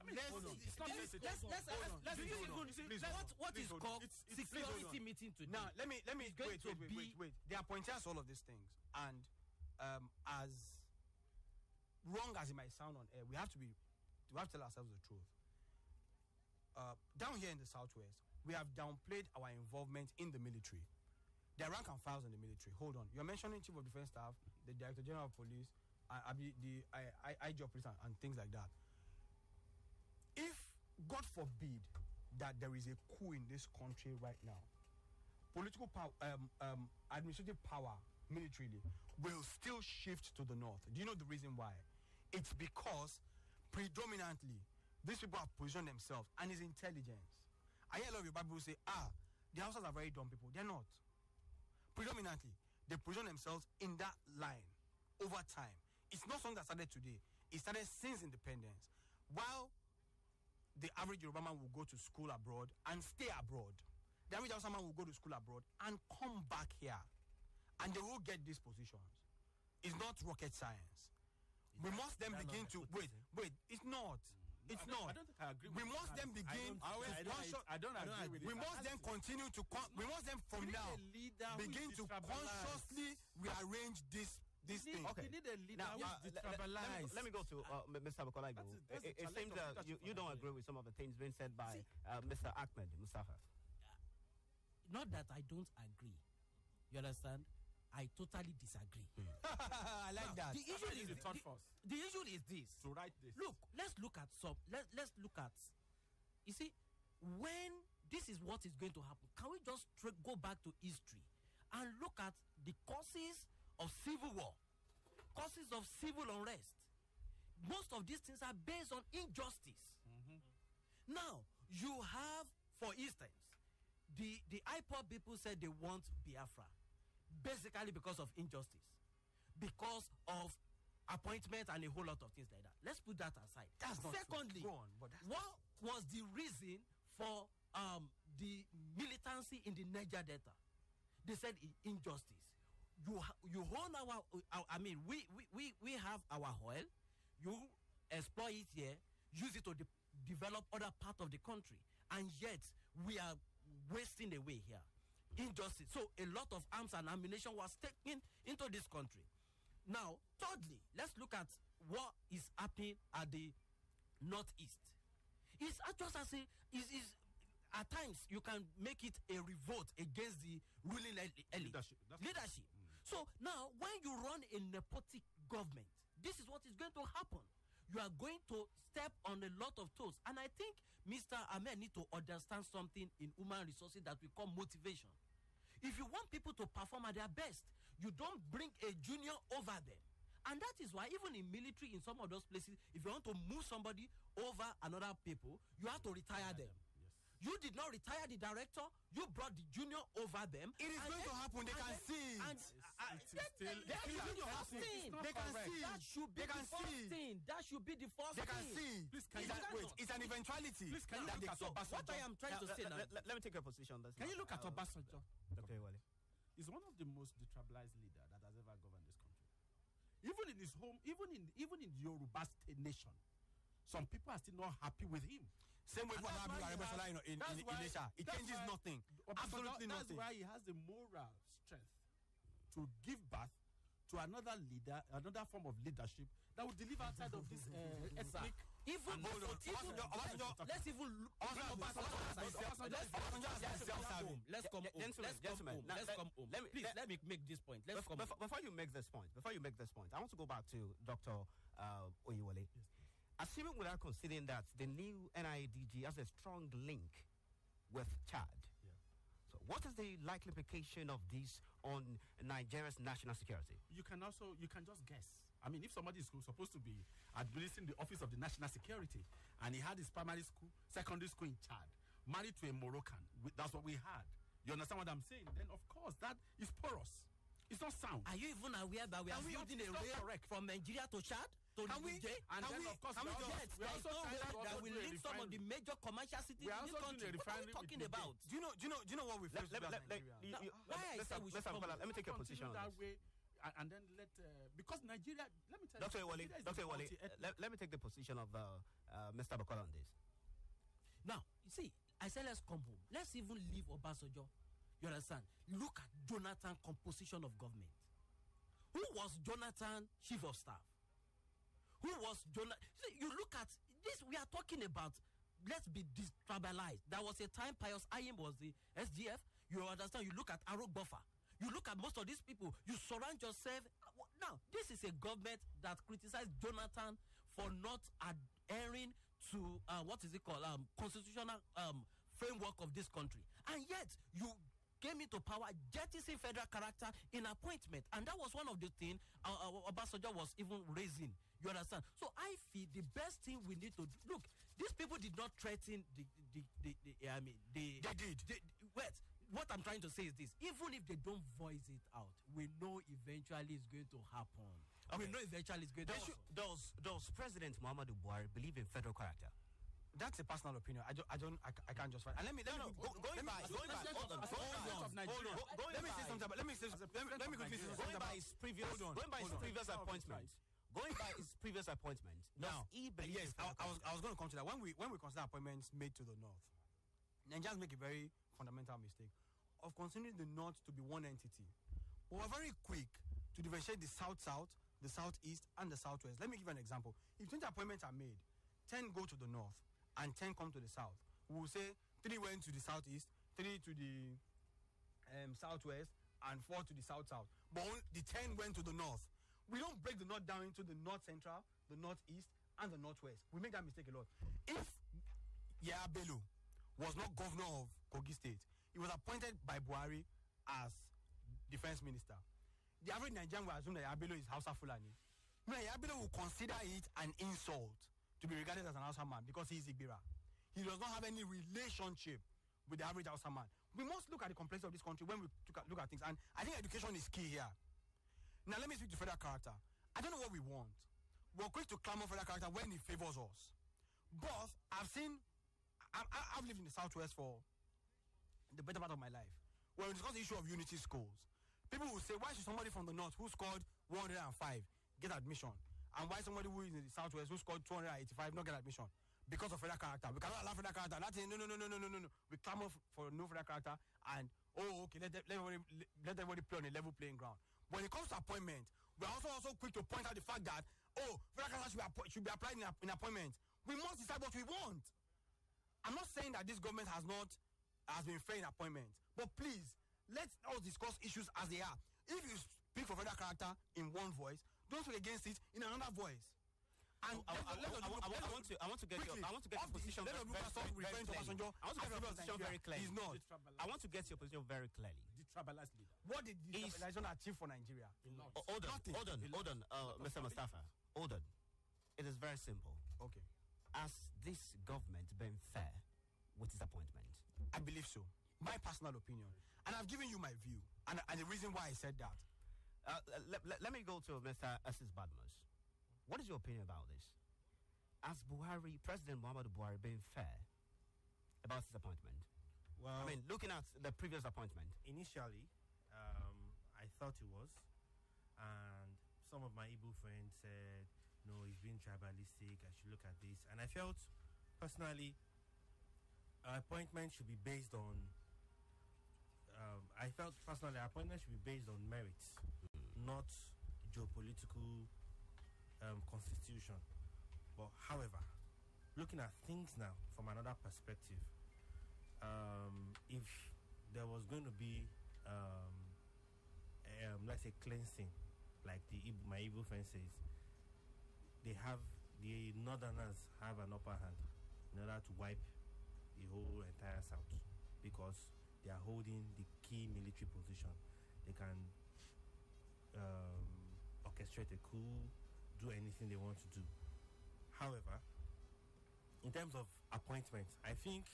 It's not Let's- let's Do you even what is called please hold security on. meeting today? Now let me going wait, to wait. They are pointing us all of these things, and as wrong as it might sound on air, we have to tell ourselves the truth. Down here in the southwest, we have downplayed our involvement in the military. There are rank and files in the military. Hold on, you're mentioning Chief of Defense Staff, the Director General of Police, the IG of Police, and things like that. If God forbid that there is a coup in this country right now, political power, administrative power, militarily, will still shift to the north. Do you know the reason why? It's because predominantly these people have positioned themselves, and it's intelligence. I hear a lot of your people say, the Hausas are very dumb people. They're not. Predominantly, they position themselves in that line over time. It's not something that started today. It started since independence. While the average Yoruba man will go to school abroad and stay abroad, the average Hausa man will go to school abroad and come back here, and they will get these positions. It's not rocket science. We must then begin to wait. It's not. It's not. I don't think I agree We with must then begin. I don't agree with We it. must then continue to. We must then from We need now a leader who begin is to detribalized. consciously rearrange this thing. Okay. We need a leader Now, who is detribalized. let me go to Mr. Bukolaibo. That's a It challenge seems of that leadership. you don't agree with some of the things being said by Mr. Ahmed Mustafa. Not that I don't agree. You understand? I totally disagree. I like that. The issue is the third force the issue is this. to write this. Look, let's look at let's look at. You see, when this is what is going to happen, can we just go back to history and look at the causes of civil war, causes of civil unrest? Most of these things are based on injustice. Now, you have, for instance, the IPOB people said they want Biafra, basically because of injustice, because of appointment and a whole lot of things like that. Let's put that aside. That's not true. Secondly, Go on, but that's what was the reason for the militancy in the Niger Delta? They said injustice. You own our I mean, we have our oil. You exploit it here, use it to develop other part of the country, and yet we are wasting away here. Injustice. So a lot of arms and ammunition was taken into this country. Now, thirdly, let's look at what is happening at the northeast. It's just as at times you can make it a revolt against the ruling elite. Leadership. So now, when you run a nepotic government, this is what is going to happen. You are going to step on a lot of toes. And I think Mr. Ahmed need to understand something in human resources that we call motivation. If you want people to perform at their best, you don't bring a junior over them. And that is why even in military, in some of those places, if you want to move somebody over another people, you have to retire them. You did not retire the director. You brought the junior over them. It is going to happen. They can see it. And that should be the first thing. They can see. That should be the first thing. That should be the first They can thing. see. Please, can It's you an- wait, it's an eventuality. Please, can you that look they- at So what I am trying to say now. Let me take a position on this. Can you look at Obasanjo? Dr. Ewale? He's one of the most detribalized leader that has ever governed this country. Even in his home, even in Yoruba State nation, some people are still not happy with him. Same way And what that's happened why to he Arabesala has- in that's why- Ilesha. It that's changes why nothing. Obasanjo- Absolutely that's nothing. why he has the moral strength to give birth to another leader, another form of leadership that will deliver outside of this ethnic. Even And hold on. Obasanjo- let's even look. Let's come home. Let's come home. Gentlemen, now, Let's come home. Please let me make this point. Let's come home. Before you make this point, I want to go back to Dr. Oyewole. Assuming without considering that the new NIADG has a strong link with Chad. Yeah. So what is the likely implication of this on Nigeria's national security? You can just guess. I mean, if somebody is supposed to be administering the office of the national security, and he had his primary school, secondary school in Chad, married to a Moroccan, that's what we had. You understand what I'm saying? Then of course that is porous. It's not sound. Are you even aware that we are building a it's not rail correct. from Nigeria to Chad? To Can we- Niger? And Can then we- of course can we we just- also- Yes, we there are is also no trying rail to that also will do a link some of the refinery. major commercial cities We are in this also doing country. a What are we refinery talking with the about? Do you know what we face as Nigeria? Let me take a position on that this. way, and then because Nigeria. Let me tell Dr. you, Ewale, Nigeria is Dr. a Ewale, multi-ethnic- let me take the position of Mr. Bakola on this. Now, you see, I said let's come home. Let's even leave Obasanjo. You understand? Look at Jonathan composition of government. Who was Jonathan chief of staff? Who was Jonathan? You look at this. We are talking about. Let's be detribalized. There was a time Pius Ayim was the SGF. You understand? You look at Arok Buffer. You look at most of these people. You surround yourself. Now, this is a government that criticized Jonathan for not adhering to what is it called? Constitutional framework of this country. And yet, you came into power, jettisoning federal character in appointment. And that was one of the things Obasanjo was even raising. You understand? So I feel the best thing we need to do. Look, these people did not threaten they did. Wait. What I'm trying to say is this: even if they don't voice it out, we know eventually it's going to happen. Okay. We know eventually it's going to happen. Does President Muhammadu Buhari believe in federal character? That's a personal opinion. I can't just find. And let me say something. But let me quickly say something. Going by his previous appointment. Going by his previous appointment. Now, he believe yes, I was going to come to that. When we consider appointments made to the north, Nigerians make a very fundamental mistake of considering the north to be one entity. But we're very quick to differentiate the south-south, the southeast, and the southwest. Let me give you an example. If 20 appointments are made, 10 go to the north, and 10 come to the south. We will say 3 went to the southeast, 3 to the southwest, and 4 to the south-south. But the 10 went to the north. We don't break the north down into the north central, the northeast, and the northwest. We make that mistake a lot. If Yaya Bello was not governor of Kogi State, he was appointed by Buhari as defense minister. The average Nigerian will assume that Yaya Bello is Hausa Fulani. Yaya Bello will consider it an insult to be regarded as an Hausa man because he is Igbira. He does not have any relationship with the average Hausa man. We must look at the complexity of this country when we look at things. And I think education is key here. Now, let me speak to federal character. I don't know what we want. We're quick to clamor federal character when it favors us. But I've lived in the Southwest for the better part of my life. When we discuss the issue of unity schools, people will say, why should somebody from the North who scored 105 get admission? And why somebody who is in the Southwest who scored 285 not get admission? Because of federal character. We cannot allow federal character. No. We clamor for no federal character and, okay, let everybody play on a level playing ground. When it comes to appointment, we're also quick to point out the fact that, federal character should be applied in appointment. We must decide what we want. I'm not saying that this government has been fair in appointment, but please, let's all discuss issues as they are. If you speak for federal character in one voice, don't speak against it in another voice. And I want to get your position very clearly. He's not. I want to get your position very clearly. Detribalized leader. What did detribalization achieve for Nigeria? Hold on, Mr. Mustafa. Hold on. It is very simple. Okay. Has this government been fair with its appointment? believe so. My personal opinion. And I've given you my view. And the reason why I said that. Let me go to Mr. Assis Badmus. What is your opinion about this? Has President Muhammadu Buhari been fair about his appointment? Well, I mean, looking at the previous appointment. initially, I thought it was, and some of my Igbo friends said, "No, he's being tribalistic. I should look at this." And I felt, personally, appointment should be based on. Appointment should be based on merits, not geopolitical constitution. But however, looking at things now from another perspective, if there was going to be, let's say, cleansing, like my Igbo friend says, the Northerners have an upper hand in order to wipe the whole entire South, because they are holding the key military position. They can orchestrate a coup, do anything they want to do. However, in terms of appointments, I think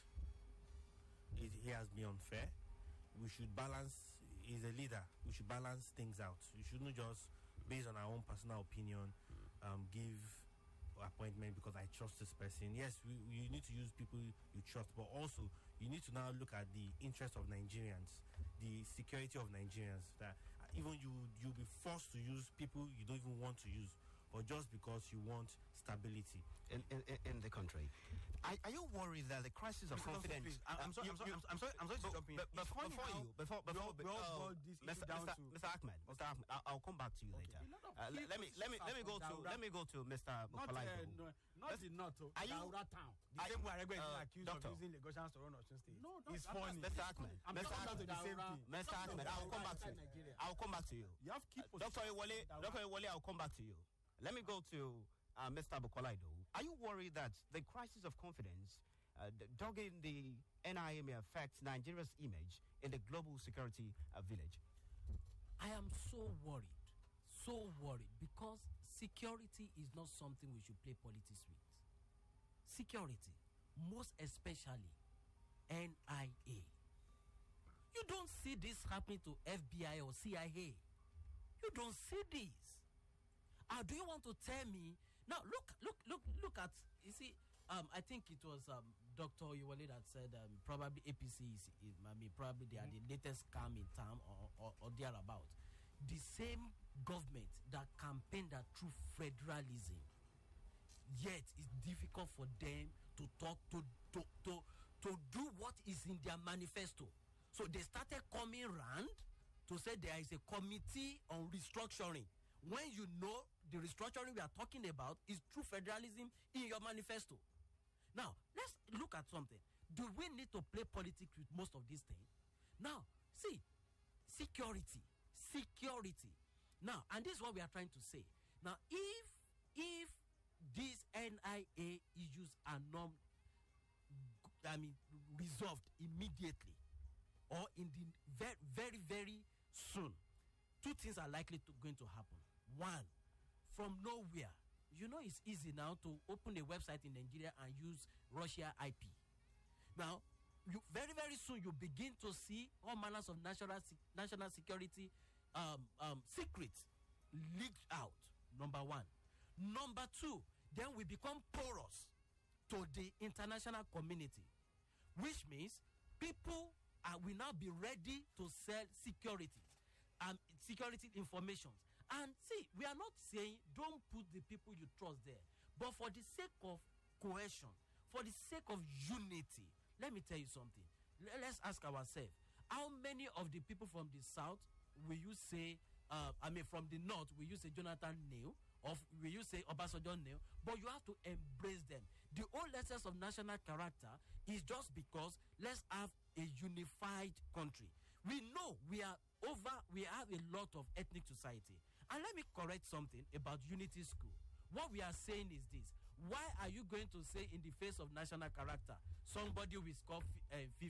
he has been unfair. We should balance. He's a leader. We should balance things out. We shouldn't just, based on our own personal opinion, give appointment because I trust this person. Yes, you need to use people you trust, but also you need to now look at the interest of Nigerians, the security of Nigerians. That even you'll be forced to use people you don't even want to use, but just because you want stability in the country. Are you worried that the crisis of confidence? Please, I'm sorry to jump in. Before this issue down to Mr. Ahmed, I'll come back to you later. Let me go to Mr. Bukolaido. Not the North. Are you- Daura town. the same way Aregbe is accused Doctor. of using Lagosians to run Osun State. No, It's I'm not- funny. Mr. Ahmed, I'm Mr. talking about Ahmed, the same thing. Mr. Ahmed, I'll come back to you. Nigeria. I'll come back to you. You have key Dr. Ewole, I'll come back to you. Let me go to Mr. Bukolaido. Are you worried that the crisis of confidence dogging the NIA may affect Nigeria's image in the global security village? I am so worried because security is not something we should play politics with. Security, most especially NIA. You don't see this happening to FBI or CIA. You don't see this. Do you want to tell me now? Look at, you see. I think it was Dr. Oyewole that said probably APC is probably they are the latest scam in town or thereabout. The same government that campaigned that through federalism, yet it's difficult for them to talk to do what is in their manifesto. So they started coming round to say there is a committee on restructuring. When you know the restructuring we are talking about is through federalism in your manifesto. Now, let's look at something. Do we need to play politics with most of these things? Now, see, security. Now, and this is what we are trying to say. Now, if these NIA issues are not, resolved immediately or in the very, very, very soon, two things are likely going to happen. One, from nowhere, you know it's easy now to open a website in Nigeria and use Russia IP. Now, very, very soon you begin to see all manners of national security secrets leaked out, number one. Number two, then we become porous to the international community, which means people will now be ready to sell security information. And see, we are not saying don't put the people you trust there, but for the sake of cohesion, for the sake of unity, let me tell you something. Let's ask ourselves, how many of the people from the south will you say, from the north, will you say Jonathan Neil, or will you say Obasanjo Neil? But you have to embrace them. The whole essence of national character is just because let's have a unified country. We know we have a lot of ethnic society. And let me correct something about Unity School. What we are saying is this. Why are you going to say in the face of national character, somebody will score 50,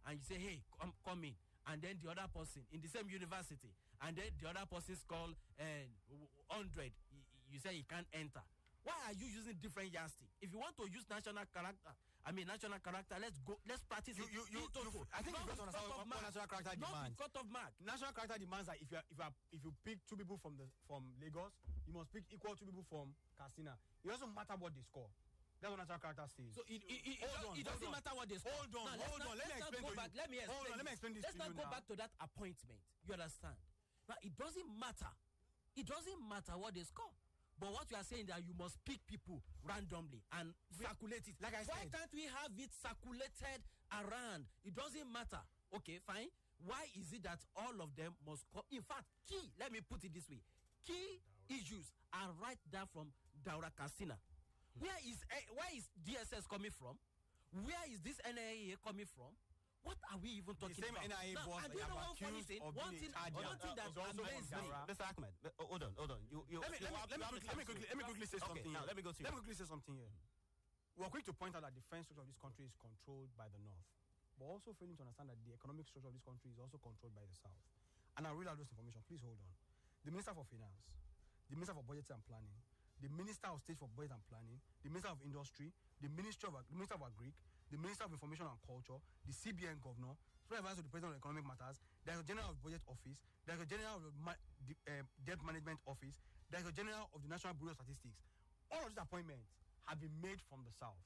and you say, hey, come in, and then the other person in the same university, and then the other person score 100, you say he can't enter. Why are you using different yardstick? If you want to use national character national character. Let's go. Let's practice it. I think you don't understand what national character demands. Cut off mark. National character demands that if you pick two people from Lagos, you must pick equal two people from Katsina. It doesn't matter what they score. That's what national character says. So it doesn't matter what they score. Hold on. Let me explain to you. Let me explain this to you now. Let's not go back to that appointment. You understand? Now it doesn't matter. It doesn't matter what they score. But what you are saying that you must pick people randomly and circulate it. Like I said, why can't we have it circulated around? It doesn't matter. Okay, fine. Why is it that all of them must come? In fact, let me put it this way. Key issues are right there from Daura Katsina. Why is DSS coming from? Where is this NIA coming from? What are we even talking about? The same NIA boss that you have accused of being a charger one thing that amazes me. Mr. Ahmed, hold on. Let me quickly say something. Now, let me go to you. Let me quickly say something here. We're quick to point out that the defense structure of this country is controlled by the North, but also failing to understand that the economic structure of this country is also controlled by the South. And I'll read out this information. Please hold on. The Minister for Finance, the Minister for Budget and Planning, the Minister of State for Budget and Planning, the Minister of Industry, the Minister of Agric, the Minister of Information and Culture, the CBN Governor, Special Advisor to the President of Economic Matters, Director General of Budget Office, Director General of the Debt Management Office, Director General of the National Bureau of Statistics. All of these appointments have been made from the South.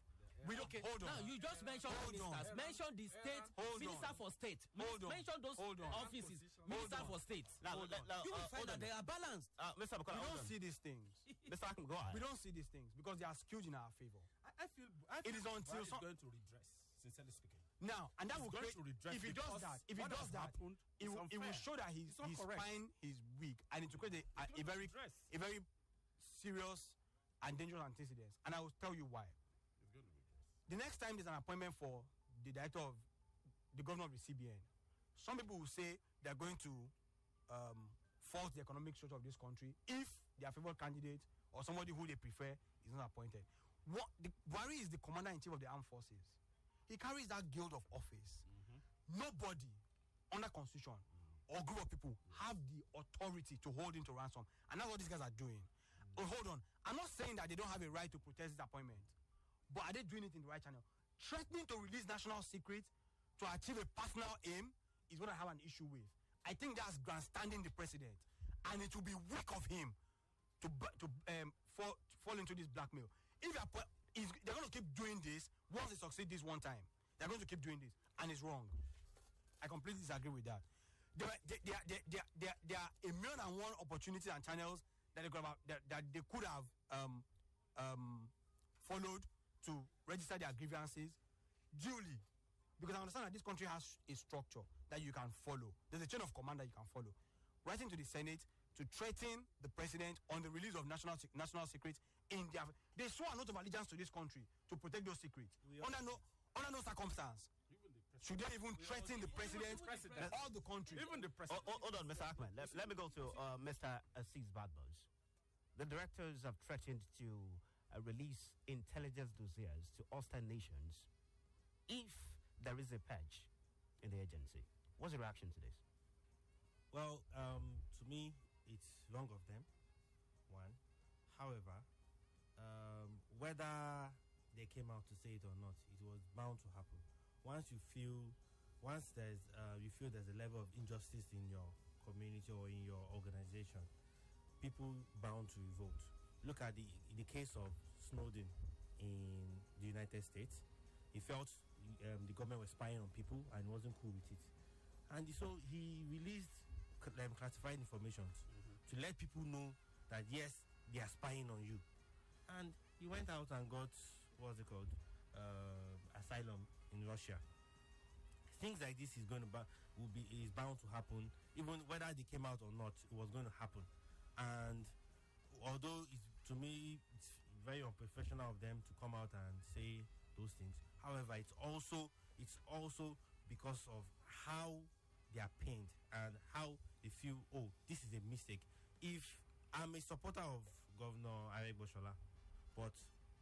Hold on. Now you just mentioned ministers. Mention the state minister for state. Mention those offices. Minister for state. You will find that they are balanced. Mr. Bukola, we don't see these things. Mr. Akim, go ahead. We don't see these things because they are skewed in our favor. I feel it is until it's going to redress, sincerely speaking. Now, and that will going create, to redress if he does that, it will show that his spine is weak, and it will create a very serious and dangerous antecedents. And I will tell you why. The next time there's an appointment for the director of the governor of the CBN, some people will say they're going to fault the economic structure of this country if their favored candidate or somebody who they prefer is not appointed. Buhari is the commander-in-chief of the armed forces. He carries that guild of office. Nobody under constitution or group of people have the authority to hold him to ransom. And that's what these guys are doing. Oh, hold on. I'm not saying that they don't have a right to protest this appointment. But are they doing it in the right channel? Threatening to release national secrets to achieve a personal aim is what I have an issue with. I think that's grandstanding the president. And it will be weak of him to fall into this blackmail. If they're going to keep doing this, once they succeed this one time, they're going to keep doing this. And it's wrong. I completely disagree with that. There are a million and one opportunities and channels that they could have followed to register their grievances duly, because I understand that this country has a structure that you can follow. There's a chain of command that you can follow. Writing to the Senate to threaten the president on the release of national secrets in their... They swore an oath of allegiance to this country to protect those secrets. Under no circumstance should they even threaten the president or the country. Even the president. Hold on, Mr. Ahmed. Let me go to Mr. Aziz Badbos. The directors have threatened to release intelligence dossiers to hostile nations if there is a purge in the agency. What's your reaction to this? Well, to me, it's wrong of them, one. However, whether they came out to say it or not, it was bound to happen. Once you feel there's a level of injustice in your community or in your organization, people bound to revolt. Look at the case of Snowden in the United States. He felt the government was spying on people and wasn't cool with it. And so he released classified information to let people know that, yes, they are spying on you. And he went out and got, asylum in Russia. Things like this is bound to happen. Even whether they came out or not, it was going to happen. And although to me it's very unprofessional of them to come out and say those things, however, it's also because of how they are pained and how they feel, oh, this is a mistake. If I'm a supporter of Governor Aregbesola, but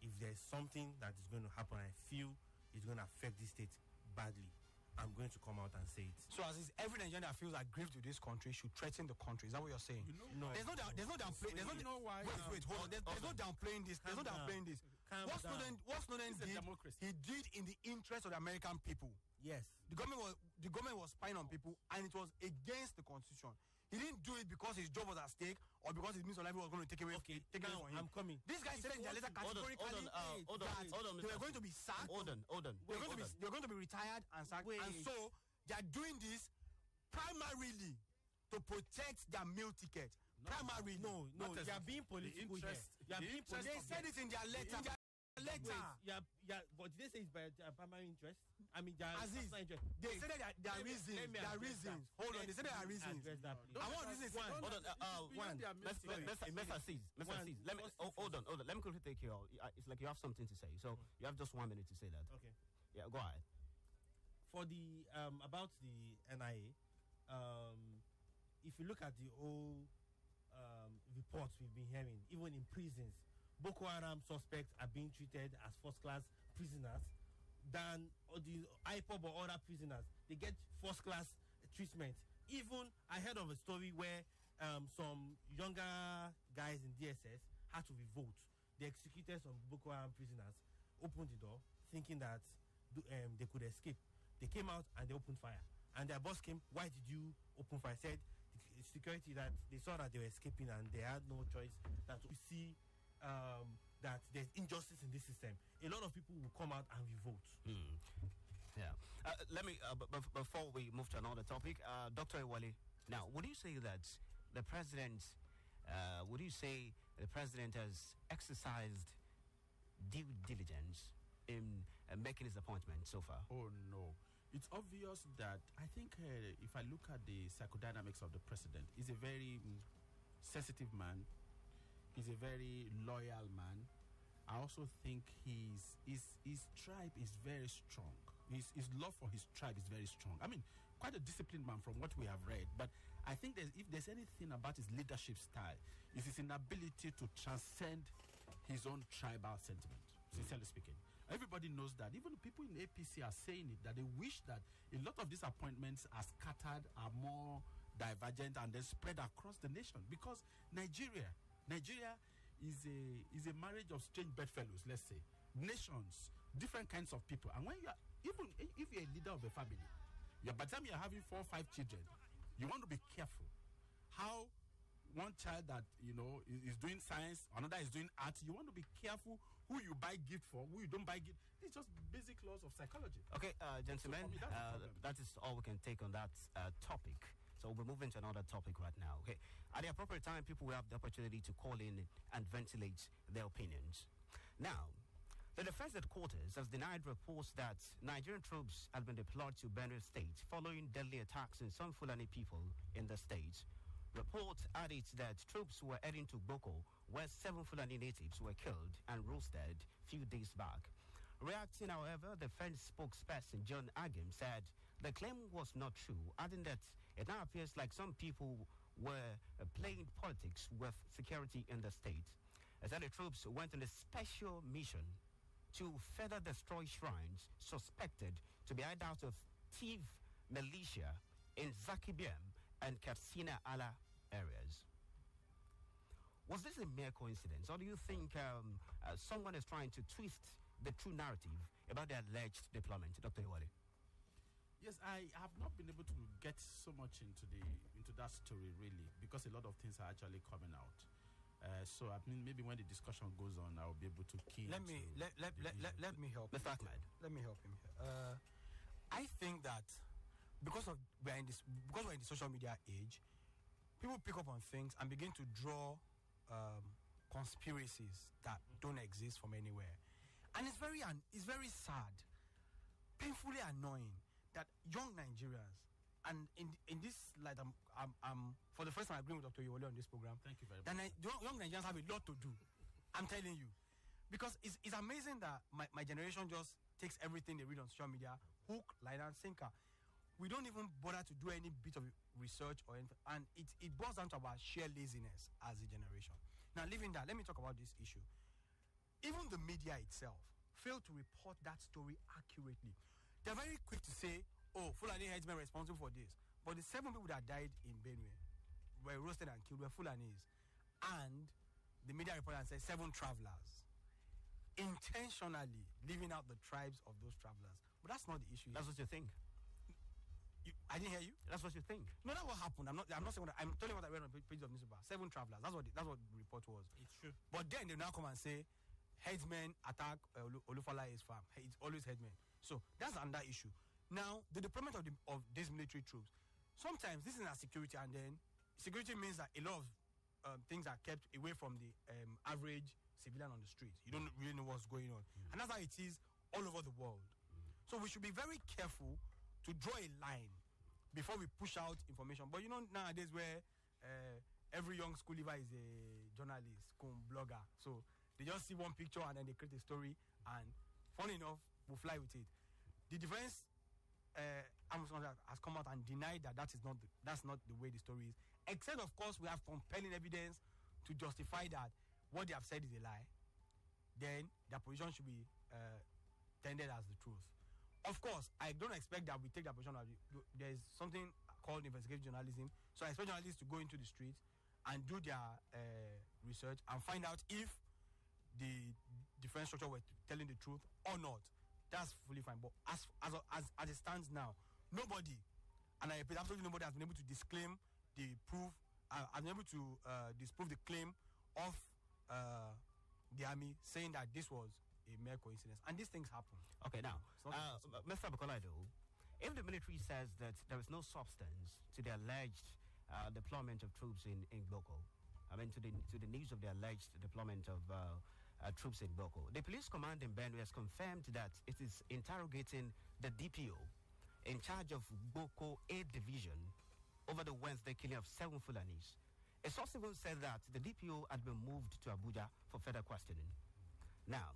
if there's something that is going to happen, I feel it's going to affect this state badly, I'm going to come out and say it. So as is, every Nigerian that feels aggrieved to this country should threaten the country. Is that what you're saying? No. There's no downplaying. There's no downplaying this. There's no downplaying this. calm down. What Snowden It's a did, democracy. he did in the interest of the American people. Yes. The government was spying on people, and it was against the Constitution. He didn't do it because his job was at stake or because his means of life was going to take away Okay, take away now from him. I'm coming. These guys said in their letter categorically hold on, that they were going to be sacked. Hold on. They were going to be retired and sacked, Wait. and so they are doing this primarily to protect their meal ticket. Primarily, No, Not you are as- being political here. interest- You are the being interest They political. said it in their letter. But did they say it's by primary interest? I mean, their Aziz, personal interest. they said that there are reasons. let me There are address reasons. that. Hold on, they said there are reasons. Address that, please. I want reasons. Hold on. One. Mr. Aziz. Let me. Hold on. Let me quickly take you out. It's like you have something to say. So you have just 1 minute to say that. Okay. Yeah, go ahead. For the about the NIA, if you look at the old reports we've been hearing, even in prisons, Boko Haram suspects are being treated as first-class prisoners than the IPOB or other prisoners. They get first-class treatment. Even I heard of a story where some younger guys in DSS had to revolt. They executed some Boko Haram prisoners, opened the door, thinking that they could escape. They came out and they opened fire. And their boss came, "Why did you open fire?" Said the security, that they saw that they were escaping and they had no choice than to see that there's injustice in this system. A lot of people will come out and revolt. Yeah. Let me, before we move to another topic, Dr. Ewale, now, would you say that the president has exercised due diligence in making his appointment so far? Oh no. It's obvious that I think if I look at the psychodynamics of the president, he's a very sensitive man. He's a very loyal man. I also think his tribe is very strong. His love for his tribe is very strong. I mean, quite a disciplined man from what we have read. But I think if there's anything about his leadership style, it's his inability to transcend his own tribal sentiment, sincerely speaking. Everybody knows that. Even the people in APC are saying it, that they wish that a lot of these appointments are scattered, are more divergent, and then spread across the nation. Because Nigeria is a marriage of strange bedfellows, let's say. Nations, different kinds of people. And when you are, even if you're a leader of a family, by the time you're having 4 or 5 children, you want to be careful how one child that is doing science, another is doing art. You want to be careful who you buy gift for, who you don't buy gift. It's just basic laws of psychology. Okay, gentlemen, So for me, that's the problem. that is all we can take on that topic. So we're moving to another topic right now. Okay, at the appropriate time, people will have the opportunity to call in and ventilate their opinions. Now, the Defense Headquarters has denied reports that Nigerian troops had been deployed to Benue State following deadly attacks on some Fulani people in the state. Reports added that troops were heading to Boko, where 7 Fulani natives were killed and roasted a few days back. Reacting, however, the defense spokesperson John Agim said the claim was not true, adding that it now appears like some people were playing politics with security in the state. As the troops went on a special mission to further destroy shrines suspected to be hideout of Tiv militia in Zakibiem and Katsina Ala areas. Was this a mere coincidence, or do you think someone is trying to twist the true narrative about the alleged deployment, Dr. Ewale? Yes, I have not been able to get so much into that story really, because a lot of things are actually coming out. So I mean, maybe when the discussion goes on, I will be able to key. Let me help. Mr. Ahmed. Let me help him here. I think that because we're in the social media age, people pick up on things and begin to draw conspiracies that don't exist from anywhere, and it's very sad, painfully annoying that young Nigerians, and in this light, I'm for the first time agreeing with Dr. Ewale on this program. Thank you very much. Young Nigerians have a lot to do. I'm telling you, because it's amazing that my generation just takes everything they read on social media, hook, line, and sinker. We don't even bother to do any bit of research or anything, and it boils down to our sheer laziness as a generation. Now, leaving that, let me talk about this issue. Even the media itself failed to report that story accurately. They're very quick to say, "Oh, Fulani headsmen responsible for this," but the 7 people that died in Benue were roasted and killed were Fulanis, and the media reported and said 7 travelers. intentionally leaving out the tribes of those travelers. But that's not the issue. That's what you think. I didn't hear you. That's what you think. No, that's what happened. I'm not saying what I'm telling you what I read on the page of newspaper. 7 travelers. That's what the report was. It's true. But then they now come and say headsmen attack Olufala's farm. It's always headsmen. So that's another issue. Now the deployment of these military troops. Sometimes this is not security, and then security means that a lot of things are kept away from the average civilian on the streets. You don't really know what's going on, and that's how it is all over the world. So we should be very careful to draw a line before we push out information. But nowadays where every young school leaver is a journalist, blogger, so they just see one picture and then they create a story, and funny enough, we'll fly with it. The defense Amazon has come out and denied that's not the way the story is. Except, of course, we have compelling evidence to justify that what they have said is a lie. Then their position should be tendered as the truth. Of course, I don't expect that we take that position. There's something called investigative journalism. So I expect journalists to go into the streets and do their research and find out if the defense structure were telling the truth or not. That's fully fine. But as it stands now, nobody, and I repeat, absolutely nobody has been able to disclaim the proof, has been able to disprove the claim of the army saying that this was a mere coincidence. And these things happen. Okay, now, Mr. Bukolaido, if the military says that there is no substance to the alleged deployment of troops in Boko, to the news of the alleged deployment of troops in Boko, the police command in Benue has confirmed that it is interrogating the DPO in charge of Boko A Division over the Wednesday killing of 7 Fulanis. A source even said that the DPO had been moved to Abuja for further questioning. Now,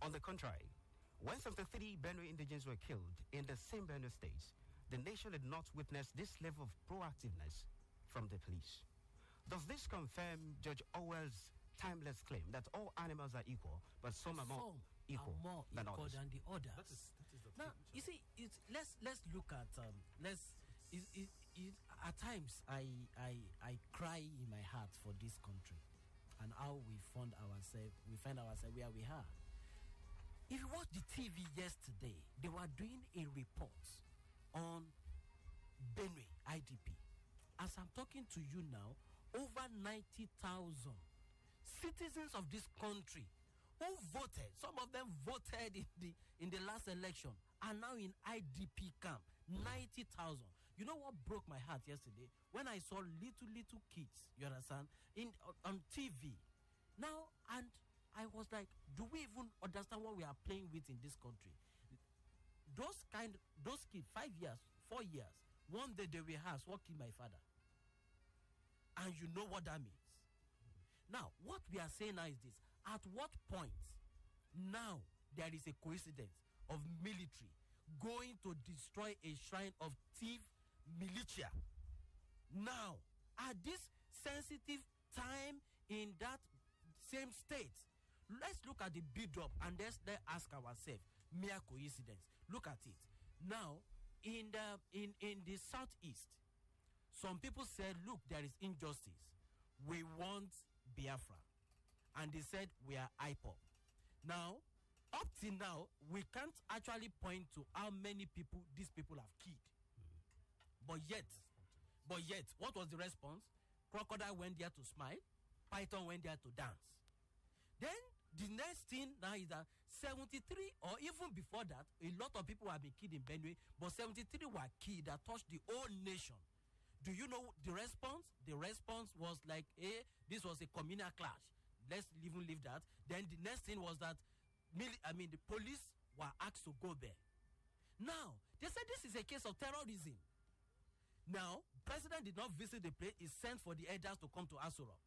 on the contrary, when 73 Benue indigenes were killed in the same Benue states, the nation did not witness this level of proactiveness from the police. Does this confirm Judge Orwell's timeless claim that all animals are equal, but some are more equal than others? Than the others. That is the Now, picture. you see, let's look at at times I cry in my heart for this country and how we find ourselves where we are. If you watch the TV yesterday, they were doing a report on Benue IDP. As I'm talking to you now, over 90,000 citizens of this country who voted, some of them voted in the last election, are now in IDP camp. 90,000. You know what broke my heart yesterday? When I saw little kids, you understand, on TV. Now, and I was like, do we even understand what we are playing with in this country? Those kids, 5 years, 4 years, one day they will ask, what killed my father? And you know what that means. Now, what we are saying now is this. At what point now there is a coincidence of military going to destroy a shrine of thief militia? Now, at this sensitive time in that same state, let's look at the build-up and let's ask ourselves, mere coincidence. Look at it. Now, in the southeast, some people said, look, there is injustice. We want Biafra. And they said, we are IPOP. Now, up till now, we can't actually point to how many people these people have killed. But yet, what was the response? Crocodile went there to smile. Python went there to dance. Then, the next thing now is that 73, or even before that, a lot of people have been killed in Benue, but 73 were killed that touched the whole nation. Do you know the response? The response was like, this was a communal clash. Let's even leave that. Then the next thing was that, the police were asked to go there. Now, they said this is a case of terrorism. Now, president did not visit the place. He sent for the elders to come to Asurok.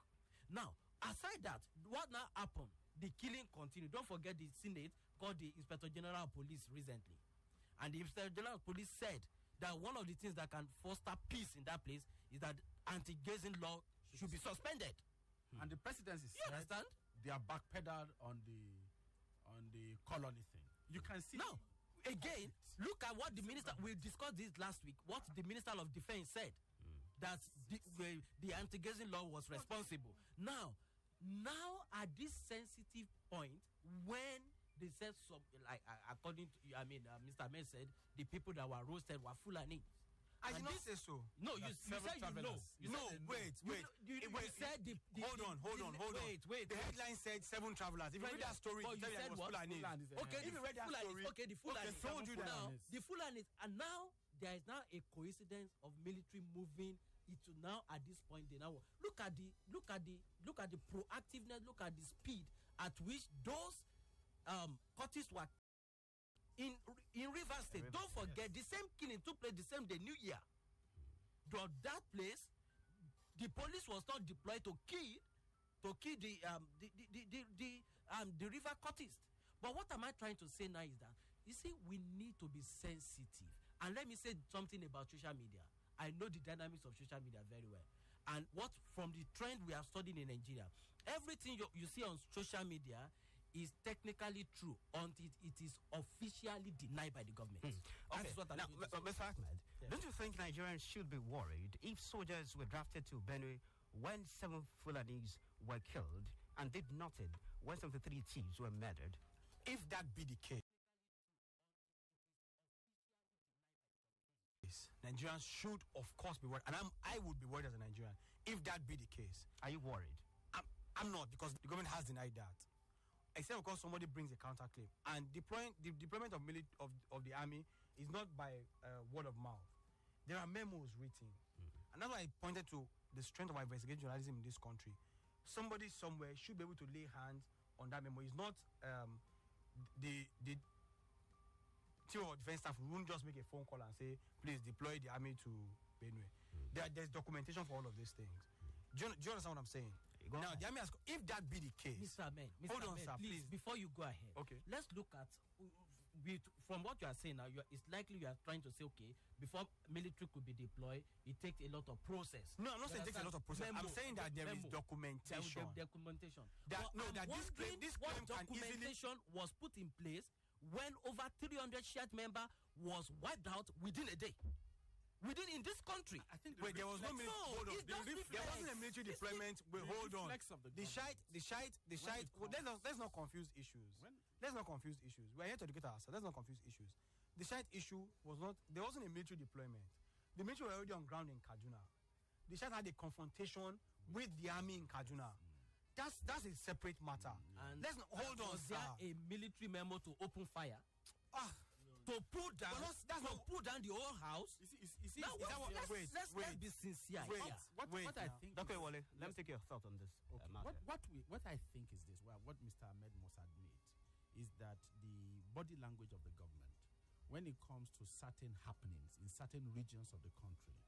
Now, aside that, what now happened? The killing continued. Don't forget the Senate called the Inspector General of Police recently. And the Inspector General of Police said that one of the things that can foster peace in that place is that anti-gazing law should be suspended. And the presidency You understand? they are backpedaled on the colony thing. You can see Now, again, look at what the minister, we discussed this last week, what the Minister of Defense said, that the anti-gazing law was responsible. Now, at this sensitive point, when they said some, like according to Mr. Men said the people that were roasted were Fulani. I did not say so. No, you said you know. Wait. You said the Hold on. Wait. The headline said 7 travelers. If you read that story, you tell you said it was what? Fulani. Okay, If you read that story, the Fulani. okay, told you that. Now, the Fulani, and now there is now a coincidence of military moving into now at this point. They now look at the proactiveness, look at the speed at which those cultists were in Rivers State. Don't forget, the same killing took place the same day, New Year. But that place, the police was not deployed to kill the river cultists. But what am I trying to say now is that, you see, we need to be sensitive. And let me say something about social media. I know the dynamics of social media very well. And what from the trend we are studying in Nigeria, everything you see on social media is technically true until it is officially denied by the government. Okay. Now, Mr. Ahmed, don't you think Nigerians should be worried if soldiers were drafted to Benue when 7 Fulanis were killed and did nothing when 73 thieves were murdered? If that be the case, Nigerians should, of course, be worried, and I would be worried as a Nigerian if that be the case. Are you worried? I'm not, because the government has denied that. Except, of course, somebody brings a counter claim. And the deployment of the army is not by word of mouth. There are memos written. And that's why I pointed to the strength of our investigative journalism in this country. Somebody somewhere should be able to lay hands on that memo. It's not the Chief of Defense Staff won't just make a phone call and say, please deploy the army to Benue. There's documentation for all of these things. Do you understand what I'm saying? Now, the army has, if that be the case, Mr. Amen, hold on, sir, please, before you go ahead, okay, let's look at from what you are saying now. It's likely you are trying to say, okay, before military could be deployed, it takes a lot of process. No, I'm not saying it takes a lot of process. I'm saying that there is documentation. Documentation. This claim can documentation was put in place when over 300 shared member was wiped out within a day. In this country. I think there was no military. Hold on. There wasn't a military deployment. Hold on. The shite. Well, let's not confuse issues. Let's not confuse issues. We're here to educate ourselves. Let's not confuse issues. The shite issue was not. There wasn't a military deployment. The military were already on ground in Kaduna. The shite had a confrontation with the army in Kaduna. That's a separate matter. And let's not, hold on. Was there a military memo to open fire? To pull down, pull down the whole house. Let's be sincere. What I think. Dr. Wale, let me take your thought on this. Okay. What I think is this. Well, what Mr. Ahmed must admit is that the body language of the government, when it comes to certain happenings in certain regions of the country,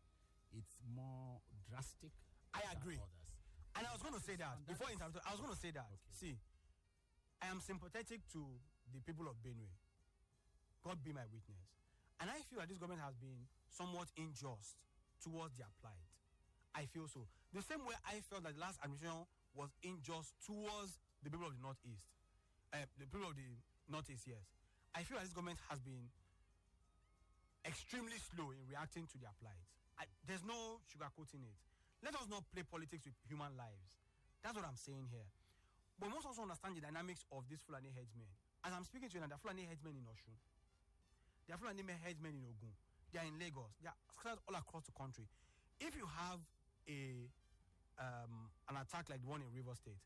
it's more drastic. I agree. Than others. And I was going to say that before I was going to say that. Okay. See, I am sympathetic to the people of Benue. God be my witness. And I feel that this government has been somewhat unjust towards their plight. I feel so. The same way I felt that the last administration was unjust towards the people of the Northeast. The people of the Northeast, yes. I feel that this government has been extremely slow in reacting to their plight. There's no sugarcoating it. Let us not play politics with human lives. That's what I'm saying here. But we must also understand the dynamics of these Fulani headsmen. As I'm speaking to you now, there are Fulani headsmen in Osun. There are Fulani headsmen in Ogun. They are in Lagos. They are scattered all across the country. If you have an attack like the one in Rivers State,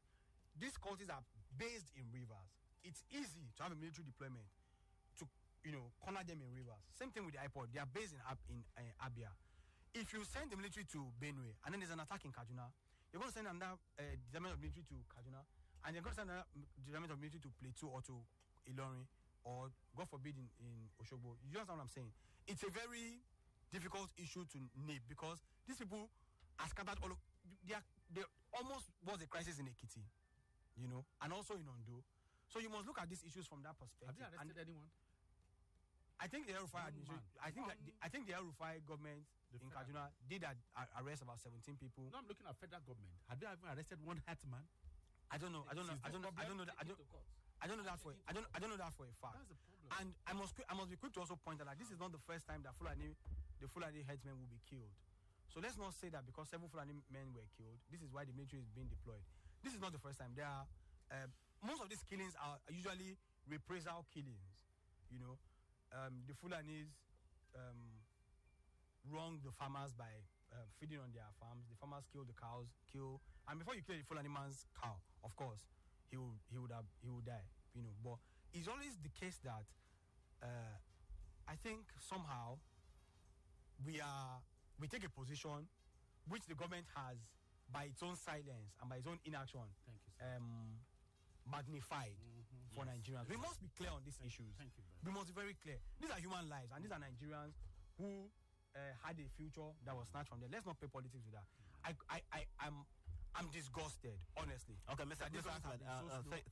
these cultists are based in rivers. It's easy to have a military deployment to, corner them in rivers. Same thing with the IPOD. They are based in Abia. If you send the military to Benue and then there's an attack in Kaduna, you're going to send another deployment of military to Kaduna, and you're going to send another deployment of military to Plateau or to Ilorin, or God forbid in Oshogbo. You understand what I'm saying? It's a very difficult issue to name because these people are scattered all over. There almost was a crisis in Ekiti, and also in Ondo. So you must look at these issues from that perspective. Have you arrested anyone? I think the El-Rufai administration. I think the El-Rufai government in Kaduna did arrest about 17 people. No, I'm looking at federal government. Have you ever arrested one hetman? I don't know that for I don't know that for a fact. That's the problem. And I must be quick to also point out that this is not the first time that the Fulani headsmen will be killed. So let's not say that because 7 Fulani men were killed, this is why the military is being deployed. This is not the first time. There are most of these killings are usually reprisal killings. You know, the Fulanis wrong the farmers by feeding on their farms. The farmers kill the cows, and before you kill the Fulani man's cow, of course, he would die. You know, but it's always the case that I think somehow we take a position which the government has, by its own silence and by its own inaction, magnified for Nigerians. We must be clear on these issues. We must be very clear. These are human lives, and these are Nigerians who had a future that was snatched from them. Let's not play politics with that. I'm disgusted, honestly. Okay, Mr. Ahmed,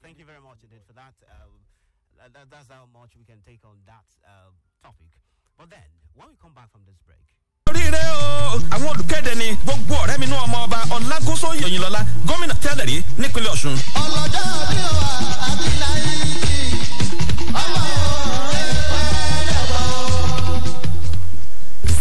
thank you very much indeed for that. That's how much we can take on that topic. But then, when we come back from this break, àwọn olùkéde ni gbogbo ọ̀rẹ́ mi ní ọmọ ọba ọlágúnsó yòyìnlọ́lá gómìnà tẹ́lẹ̀ rí nípínlẹ̀ ọ̀ṣun. ọlọ́jọ́ bí wà á bí láyé ọmọ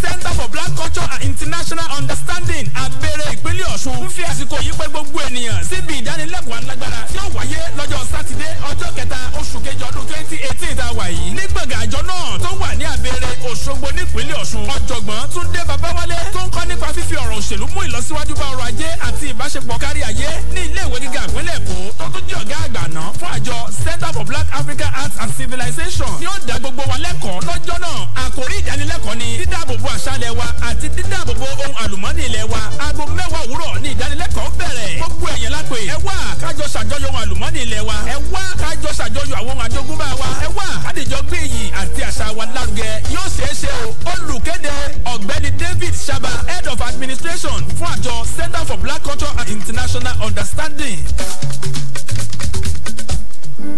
Center for Black Culture and International Understanding àbẹ̀rẹ̀ ìpínlẹ̀ ọ̀ṣun ń fi àsìkò yìí pé gbogbo ènìyàn síbi ìdánilẹ́kọ̀ọ́ alágbára tí ó wáyé lọ́jọ́ sátidé ọjọ́ kẹta oṣù kejì ọdún 2018 tá a wà yìí ní gbọ̀ngàn àjọ náà tó wà ní àbẹ̀rẹ̀ òṣogbo nípínlẹ̀ ọ̀ṣun. ọ̀jọ̀gbọ́n túndé babáwálé tó ń kọ́ nípa fífi ọ̀rọ̀ òṣèlú mú ìlọsíwájú bá ọrọ̀ ajé àti ìbáṣepọ̀ kárí ayé ní ilé ìwé gíga ìpínlẹ̀ èkó tó tún jẹ́ ọ̀gá àgbà náà fún àjọ Center for Black African Arts and Civilization ni ó dá gbogbo wa lẹ́kọ̀ọ́ lọ́jọ́ náà. àkòrí ìdánilẹ́kọ̀ọ́ ni dídáàbòbò àṣálẹ̀ wa àti dídáàbòbò ohun àlùmọ́ọ́nì ilẹ̀ wa. aago 10 òwúrọ̀ ní ìdánilẹ́kọ̀ọ́ bẹ̀rẹ̀. gbogbo ẹ̀yàn lápè ẹ wá kájọ ṣàjọyọ̀ ohun àlùmọ́ọ́nì ilẹ̀ wa. ẹ wá kájọ ṣàjọyọ̀ àwọn ohun àjogúnbá wa. ẹ wá kádìjọ gbé iyì àti àṣà wa lárugẹ. yóò ṣeé ṣe o. olùkéde ọ̀gbẹ́ni David Shaba, Head of Administration fún àjọ Center for Black Culture and International Understanding.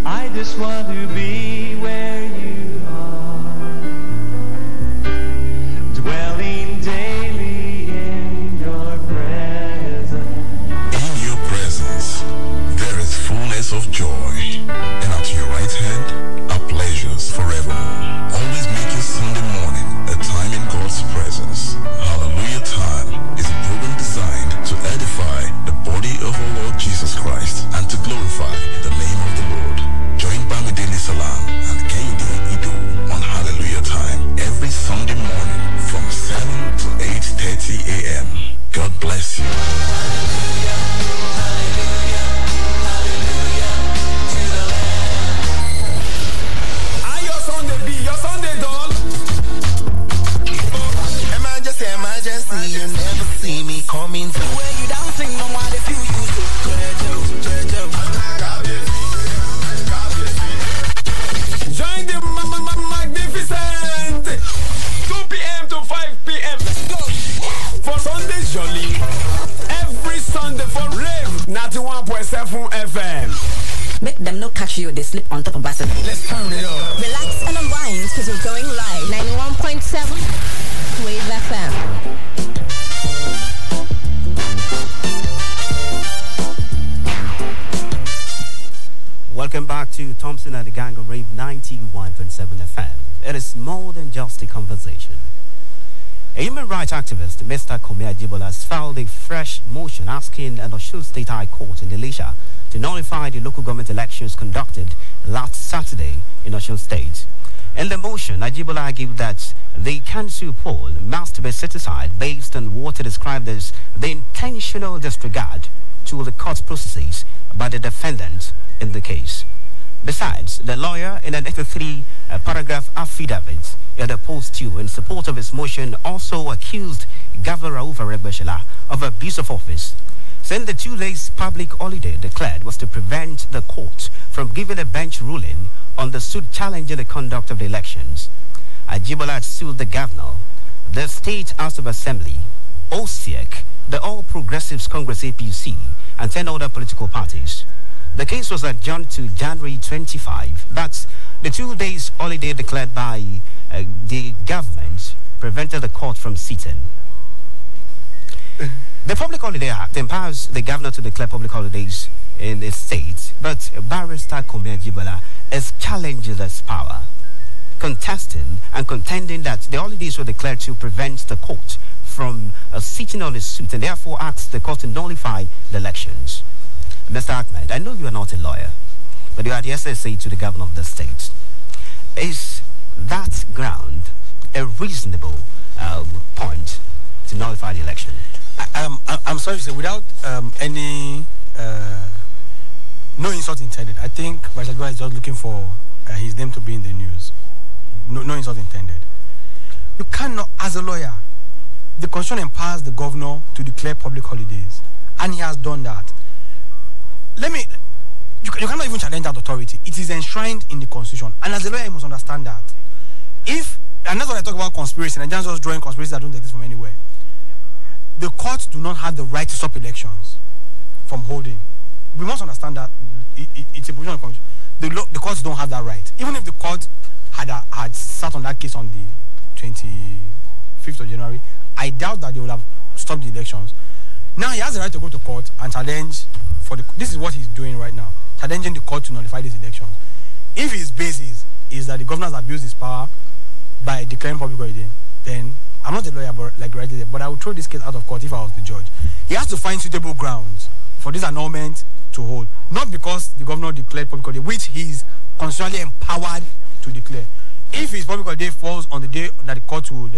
I just want to be where you are, dwelling daily in your presence. In your presence, there is fullness of joy, and at your right hand are pleasures forevermore. Always make your Sunday morning a time in God's presence. Hallelujah Time is a program designed to edify the body of our Lord Jesus Christ and to glorify the name of the Lord. Join Bamidele Salam and Kehinde Ido on Hallelujah Time every Sunday morning from 7 to 8:30 a.m. God bless you. Hallelujah, hallelujah, hallelujah to the Lamb. Are your Sunday be your Sunday doll? emergency, emergency, you never see me coming through. Where you dancing, no one if you use to Join the magnificent 2 p.m. to 5 p.m. for Sunday Jolly. Every Sunday for Rave 91.7 FM. Make them no catch you, they sleep on top of bicycle. Let's turn it up. Relax and unwind because we're going live. 91.7 Wave FM. welcome back to Thompson and the gang of Rave 91.7 FM. It is more than just a conversation. A human rights activist, Mr. Komia Jibola, has filed a fresh motion asking an Osun State High Court in Elisha to nullify the local government elections conducted last Saturday in Osun State. In the motion, Ajibola argued that the council poll must be set aside based on what he described as the intentional disregard to the court processes by the defendant in the case. Besides, the lawyer, in an 83-paragraph affidavit at the post 2 in support of his motion, also accused Governor Regbeshela of abuse of office, saying the 2 days public holiday declared was to prevent the court from giving a bench ruling on the suit challenging the conduct of the elections. Ajibola had sued the governor, the State House of Assembly, OSIEC, the All Progressives Congress APC, and 10 other political parties. The case was adjourned to January 25, but the 2 days holiday declared by the government prevented the court from sitting. The Public Holiday Act empowers the governor to declare public holidays in the state, but Barrister Komia Jibola is challenging this power, contesting and contending that the holidays were declared to prevent the court from sitting on his suit, and therefore asks the court to nullify the elections. Mr. Ahmed, I know you are not a lawyer, but you are the SSA to the governor of the state. Is that ground a reasonable point to nullify the election? I'm sorry to say, without any no insult intended, I think Bashadwa is just looking for his name to be in the news. No insult intended. You cannot, as a lawyer, the constitution empowers the governor to declare public holidays, and he has done that. You cannot even challenge that authority. It is enshrined in the constitution, and as a lawyer, you must understand that. And that's what I talk about conspiracy, and I'm just drawing conspiracies that don't exist from anywhere. The courts do not have the right to stop elections from holding. We must understand that it's a position of constitution. The courts don't have that right. Even if the court had sat on that case on the 25th of January, I doubt that they would have stopped the elections. Now he has the right to go to court and challenge this is what he's doing right now, challenging the court to nullify these elections. If his basis is that the governor has abused his power by declaring public holiday, then I'm not a lawyer, but I would throw this case out of court if I was the judge. He has to find suitable grounds for this annulment to hold, not because the governor declared public holiday, which he is constitutionally empowered to declare. If his public holiday falls on the day that the court would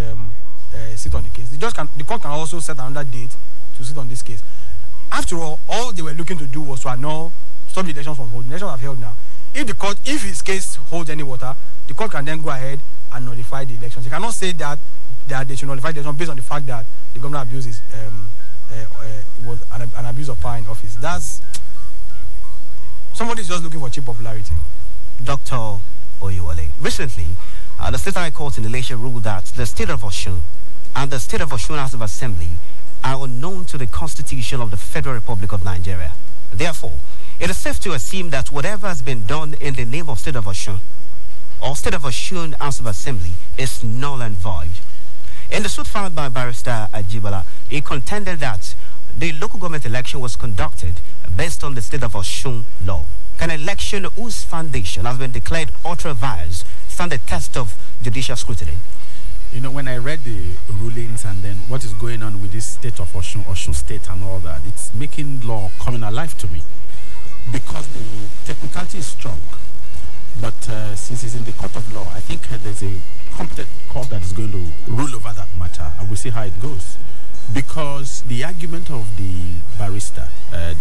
sit on the case, the court can also set another date to sit on this case. After all they were looking to do was to annul, stop the elections from holding. The elections have held now. If his case holds any water, the court can then go ahead and nullify the elections. You cannot say that they should nullify the elections based on the fact that the governor abuses was an abuse of power in office. That's somebody is just looking for cheap popularity. Dr. Oyewole, recently, the State High Court in Malaysia ruled that the state of Osun and the state of Osun House of Assembly are unknown to the Constitution of the Federal Republic of Nigeria. Therefore, it is safe to assume that whatever has been done in the name of state of Osun or state of Osun House of Assembly is null and void. In the suit filed by Barrister Ajibala, he contended that the local government election was conducted based on the state of Osun law. Can an election whose foundation has been declared ultra-vires stand the test of judicial scrutiny? You know, when I read the rulings and then what is going on with this state of Osun State and all that, it's making law coming alive to me because the technicality is strong. But since it's in the court of law, I think there's a competent court that is going to rule over that matter, and we'll see how it goes. Because the argument of the barrister, the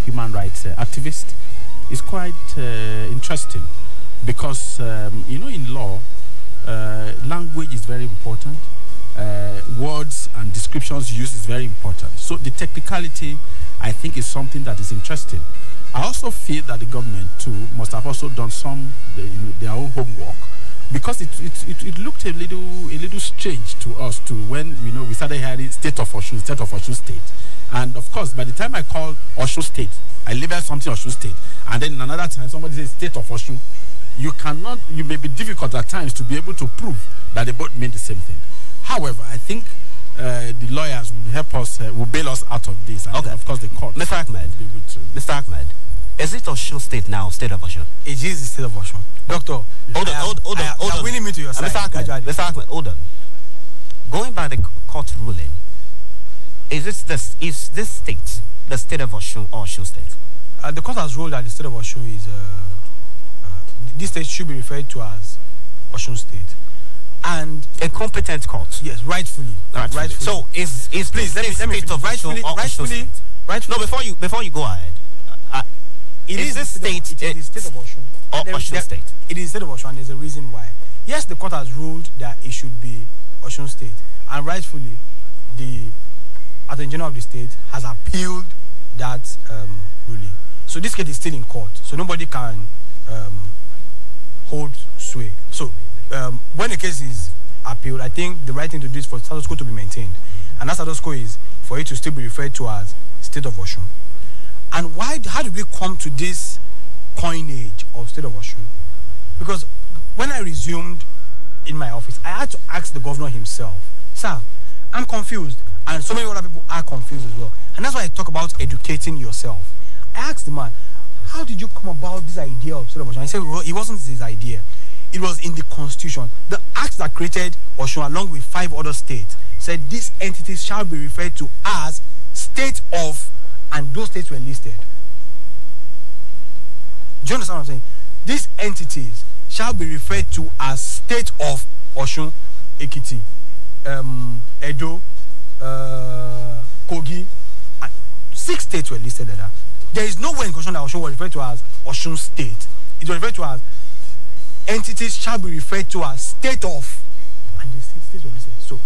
human rights activist, is quite interesting. Because, you know, in law, language is very important. Words and descriptions used is very important. So the technicality, I think, is something that is interesting. I also feel that the government too must have also done their own homework, because it looked a little strange to us too when we started hearing state of Osun State, and of course by the time I called Osun State, I labeled something Osun State, and then another time somebody says state of Osun. You may be difficult at times to be able to prove that they both mean the same thing. However, I think the lawyers will help us, will bail us out of this, and okay. Of course the court. Mr. Ahmed, is it Osun State now, state of Osun? It is the state of Osun. Doctor, hold on. You're winning me to your side. Mr. Ahmed, hold on. Going by the court ruling, is this state the state of Osun or Osun State? The court has ruled that the state of Osun is this state should be referred to as Osun State, and a competent court. Yes, rightfully. So is please let me of rightfully. No, before you go ahead. It is the state of Osun or Osun State? It is the state of Osun, and there's a reason why. Yes, the court has ruled that it should be Osun State, and rightfully, the Attorney General of the state has appealed that ruling. So this case is still in court, so nobody can hold sway. So when the case is appealed, I think the right thing to do is for status quo to be maintained, and that status quo is for it to still be referred to as state of Osun. And how did we come to this coinage of state of Osun? Because when I resumed in my office, I had to ask the governor himself, sir, I'm confused, and so many other people are confused as well. And that's why I talk about educating yourself. I asked the man, how did you come about this idea of state of Osun? He said, well, it wasn't his idea. It was in the constitution. The act that created Osun, along with 5 other states, said these entities shall be referred to as state of, and those states were listed. Do you understand what I'm saying? These entities shall be referred to as State of Osun, Ekiti, Edo, Kogi. 6 states were listed there. There is nowhere in Constitution that Osun was referred to as Osun State. It was referred to as entities shall be referred to as State of, and the 6 states were listed. So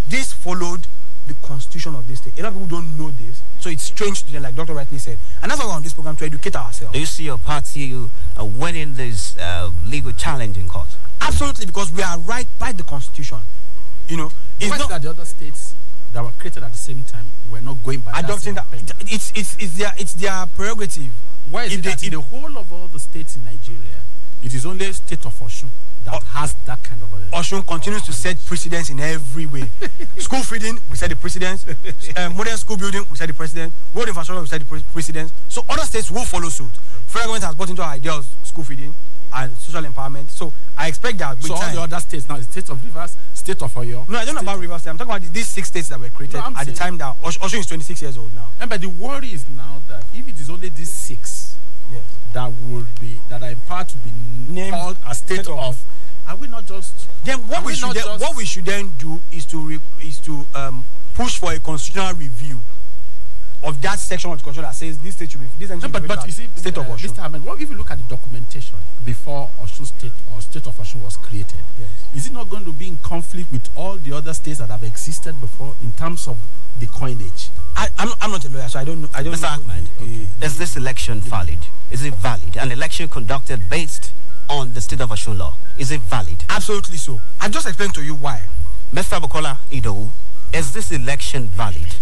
this followed the constitution of this state. A lot of people don't know this, so it's strange to them, like Dr. rightly said. And that's why we're on this program, to educate ourselves. Do you see your party winning this legal challenge in court? Absolutely, because we are right by the constitution. You know, it's not that the other states that were created at the same time were not going by adopting that. It's their prerogative. Why is it that in the whole of all the states in Nigeria, it is only state of Osun that has that kind of Osun continues to set precedence in every way. School feeding, we set the precedence. Modern school building, we set the precedence. Road infrastructure, we set the precedence. So other states will follow suit. Federal government has bought into our idea of school feeding and social empowerment. So I expect that with so time. All the other states now, the state of Rivers, state of Oyo. No, I don't know about Rivers State. I'm talking about these 6 states that were created at the time that Osun is 26 years old now. And but the worry is now that if it is only these 6 that are empowered to be named called a state of, are we not just? Then what we should then do is to push for a constitutional review of that section of the constitution that says this state should be but you see, state of Osun. Mr. Ahmed, what if you look at the documentation before Osun State or State of Osun was created? Yes. Is it not going to be in conflict with all the other states that have existed before in terms of the coinage? I'm not a lawyer, so I don't know. Mr. Ahmed, is this election valid? Is it valid? An election conducted based on the state of Osun law, is it valid? Absolutely so. I just explained to you why. Mr. Bukola Ido, is this election valid?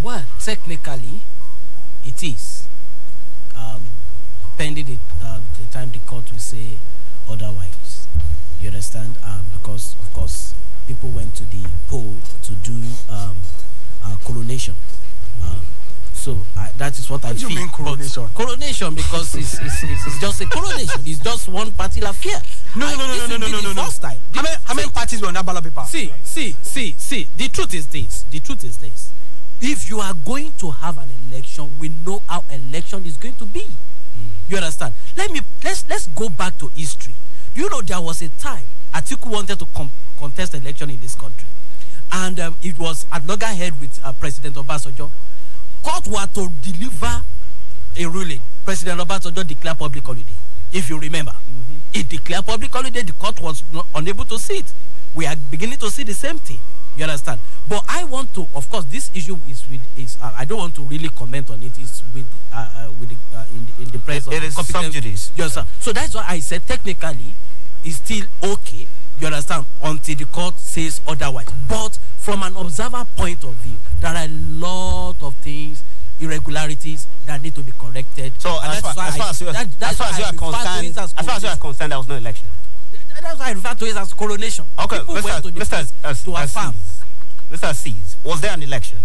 Well, technically, it is. Pending the time the court will say otherwise. You understand? Because, of course, people went to the poll to do coronation. So that is what I feel. What do you mean coronation? Coronation, because it's just a coronation. It's just one party affair. No. First time. How many parties were on that ballot paper? See. The truth is this. If you are going to have an election, we know how election is going to be. You understand? Let's go back to history. You know, there was a time Atiku wanted to contest election in this country, and it was at loggerhead with President Obasanjo. Court were to deliver a ruling. President Obasanjo declared public holiday. If you remember, it declared public holiday. The court was not unable to see it. We are beginning to see the same thing. You understand? But I want to, of course, this issue is I don't want to really comment on it. It's with in the presence of it is subjudice. You understand? So that's why I said technically it's still okay. You understand? Until the court says otherwise. But from an observer point of view, there are a lot of things, irregularities that need to be corrected. So as far as you are concerned, there was no election. That's why I refer to it as coronation. Okay, Mr. Aziz, was there an election?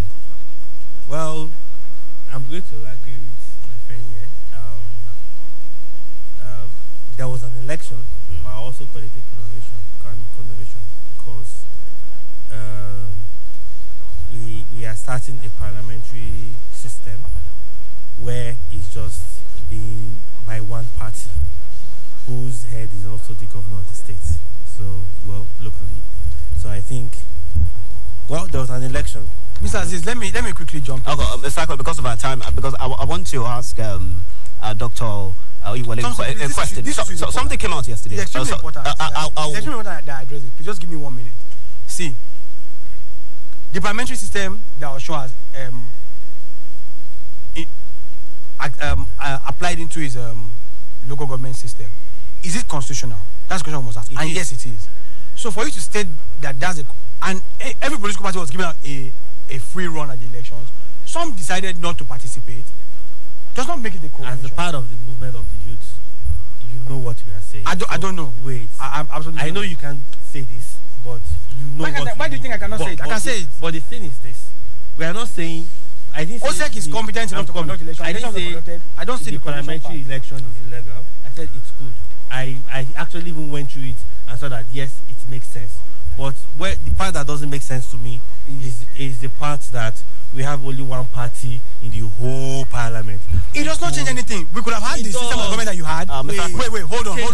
Well, I'm going to agree with my friend here. There was an election, but I also call it a coronation because we are starting a parliamentary system where it's just being by one party, whose head is also the governor of the state. So, well, locally. So I think, well, there was an election. Mr. Aziz, let me quickly jump in. Okay, because of our time, because I want to ask Dr. a question. Something came out yesterday. It's extremely important. It's extremely important that I address it. Please just give me 1 minute. See, the parliamentary system that was shown as applied into his local government system, is it constitutional? That's the question I must ask. And yes, it is. So for you to state that and every political party was given a free run at the elections, some decided not to participate, does not make it a coronation. As a part of the movement of the youth, you know what we are saying. I don't know. Wait. I know you can say this, but you know why do you think I cannot say it? I can say it. But the thing is this. We are not saying... I didn't say OSEC is competent enough to conduct elections. I don't see the parliamentary election is illegal. I said it's good. I actually even went through it and saw that yes, it makes sense. But where the part that doesn't make sense to me is the part that we have only one party in the whole parliament. It does not change anything. We could have had the system of government that you had. Wait, hold on. In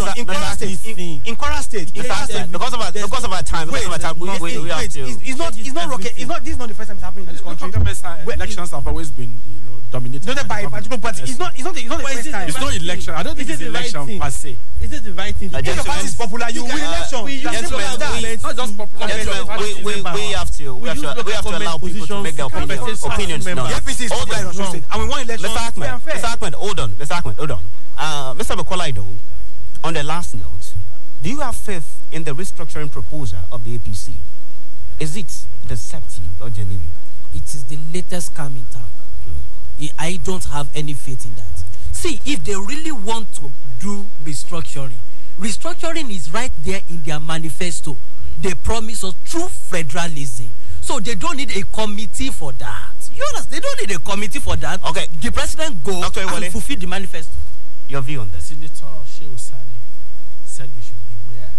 Kwara State, because of our time, we have to. It's not rocket. This is not the first time it's happening in this country. Elections have always been, dominated by a particular party. It's not the first time. It's not election. I don't think it's election per se. Is it the right thing? If your party is popular, you win election. Not just popular. We have to allow people to make their opinions known. The FPC is popular in Osun State, and we want election. Mr. Ahmed, hold on. Mr. Makolaido, on the last note, do you have faith in the restructuring proposal of the APC? Is it deceptive or genuine? It is the latest scam in town. I don't have any faith in that. See, if they really want to do restructuring is right there in their manifesto. They promise us true federalism. So they don't need a committee for that. You understand? They don't need a committee for that. Okay. The president go and fulfill the manifesto. Your view on this? Senator Shehu Sani said we should beware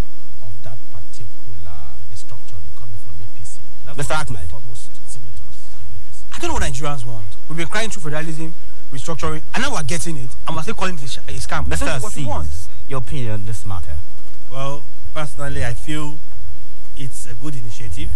of that particular restructuring coming from APC. Mr. Ahmed. I don't know what Nigerians want. We've been crying through federalism, restructuring, and now we're getting it, and we're still calling it a scam. Mr. What we want. Your opinion on this matter? Well, personally, I feel it's a good initiative,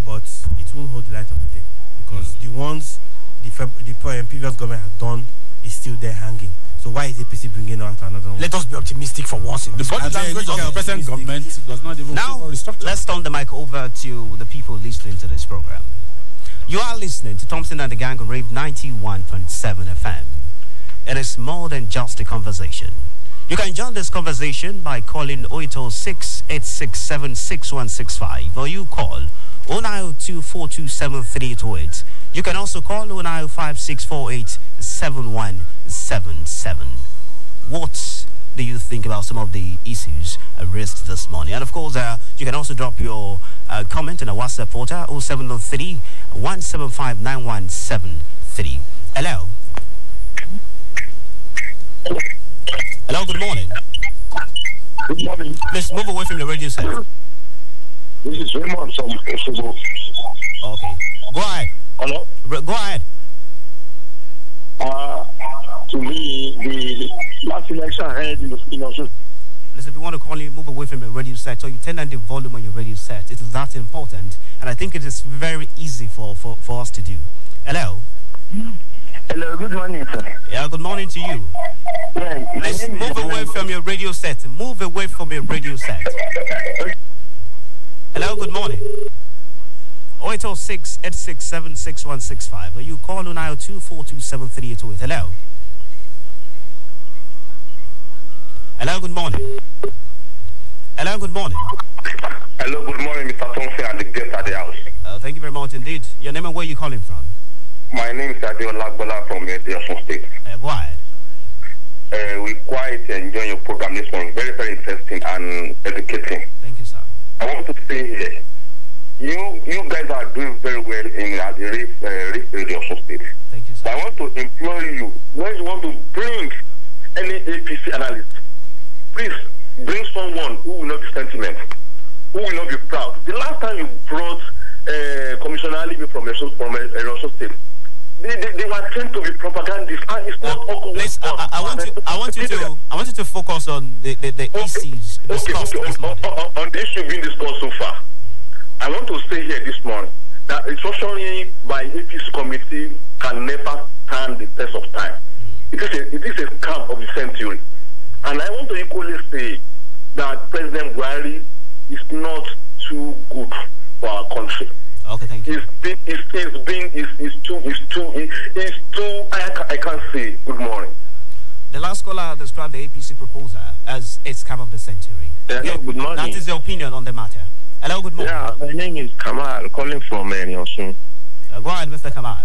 but it won't hold the light of the day because the ones the previous government had done is still there hanging. So why is APC bringing out another one? Let us be optimistic for once. The body language of the present government does not even now. Let's turn the mic over to the people listening to this program. You are listening to Thompson and the Gang on Rave 91.7 FM. It is more than just a conversation. You can join this conversation by calling 0806-867-6165 or you call 0902-427-3808. You can also call 095648-7177. What do you think about some of the issues raised this morning? And of course, you can also drop your comment in our WhatsApp portal 0703-175-9173. Hello. Hello, good morning. Good morning. Please move away from the radio set. This is Raymond from Osogbo. Okay. Go ahead. Hello? Go ahead. To me, the last election I had in Osogbo. Listen, if you want to call me, move away from your radio set, so you turn down the volume on your radio set. It is that important, and I think it is very easy for us to do. Hello? Hello, good morning, sir. Yeah, good morning to you. Yeah, please move away from your radio set. Move away from your radio set. Hello, good morning. 0806-867-6165. Or you call on 902-427-3808. Hello? Hello, good morning. Hello, good morning. Hello, good morning, Mr. Thompson and the guests at the house. Thank you very much indeed. Your name and where are you calling from? My name is Taiwo from Osun State. Go ahead. We quite enjoy your program this morning. Very, very interesting and educating. Thank you, sir. I want to say here, you guys are doing very well in the Rave Radio Osun State. Thank you, sir. So I want to implore you, when you want to bring any APC analyst, please bring someone who will not be sentiment, who will not be proud. The last time you brought Commissioner Ali from Osun State, they were trained to be propagandists, and it's not all. Please, I want you to focus on the issues discussed this morning. On the issue being discussed so far, I want to say here this morning that restructuring by APC committee can never stand the test of time. It is a scam of the century, and I want to equally say that President Buhari is not too good for our country. Okay, thank you. It's too, I can't say good morning. The last caller described the APC proposal as a scam of the century. Hello, good morning. That is your opinion on the matter. Hello, good morning. Yeah, my name is Kamal, calling from Osun. Go ahead, Mr. Kamal.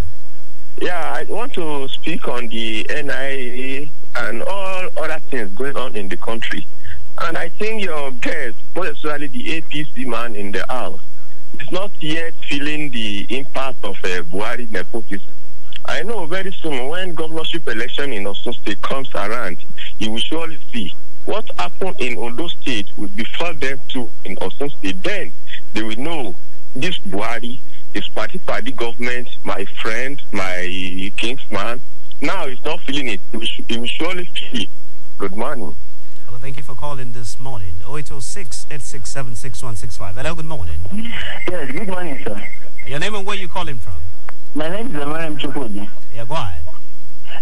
Yeah, I want to speak on the NIA and all other things going on in the country. And I think your guest, especially the APC man in the house, is not yet feeling the impact of Buhari nepotism. I know very soon when governorship election in Osun State comes around, you will surely see what happened in Ondo State will befall them too in Osun State. Then they will know this Buhari is party government, my friend, my kingsman. Now he's not feeling it. He will surely feel it. Good morning. Well, thank you for calling this morning. 0806-867-6165. Hello, good morning. Yes, good morning, sir. Your name and where you calling from? My name is Amaram Chukudi. Yeah, go ahead.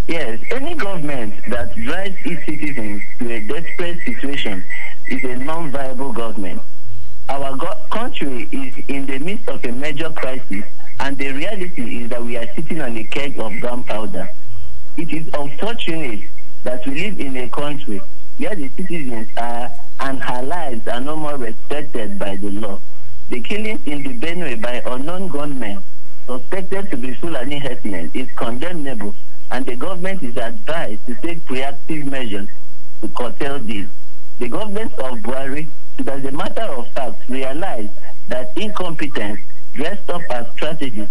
Yes, any government that drives its citizens to a desperate situation is a non-viable government. Our country is in the midst of a major crisis, and the reality is that we are sitting on a keg of gunpowder. It is unfortunate that we live in a country where the citizens are and her lives are no more respected by the law. The killings in the Benue by unknown gunmen suspected to be Fulani herdsmen is condemnable, and the government is advised to take proactive measures to curtail this. The government of Buhari should, as a matter of fact, realize that incompetence dressed up as strategy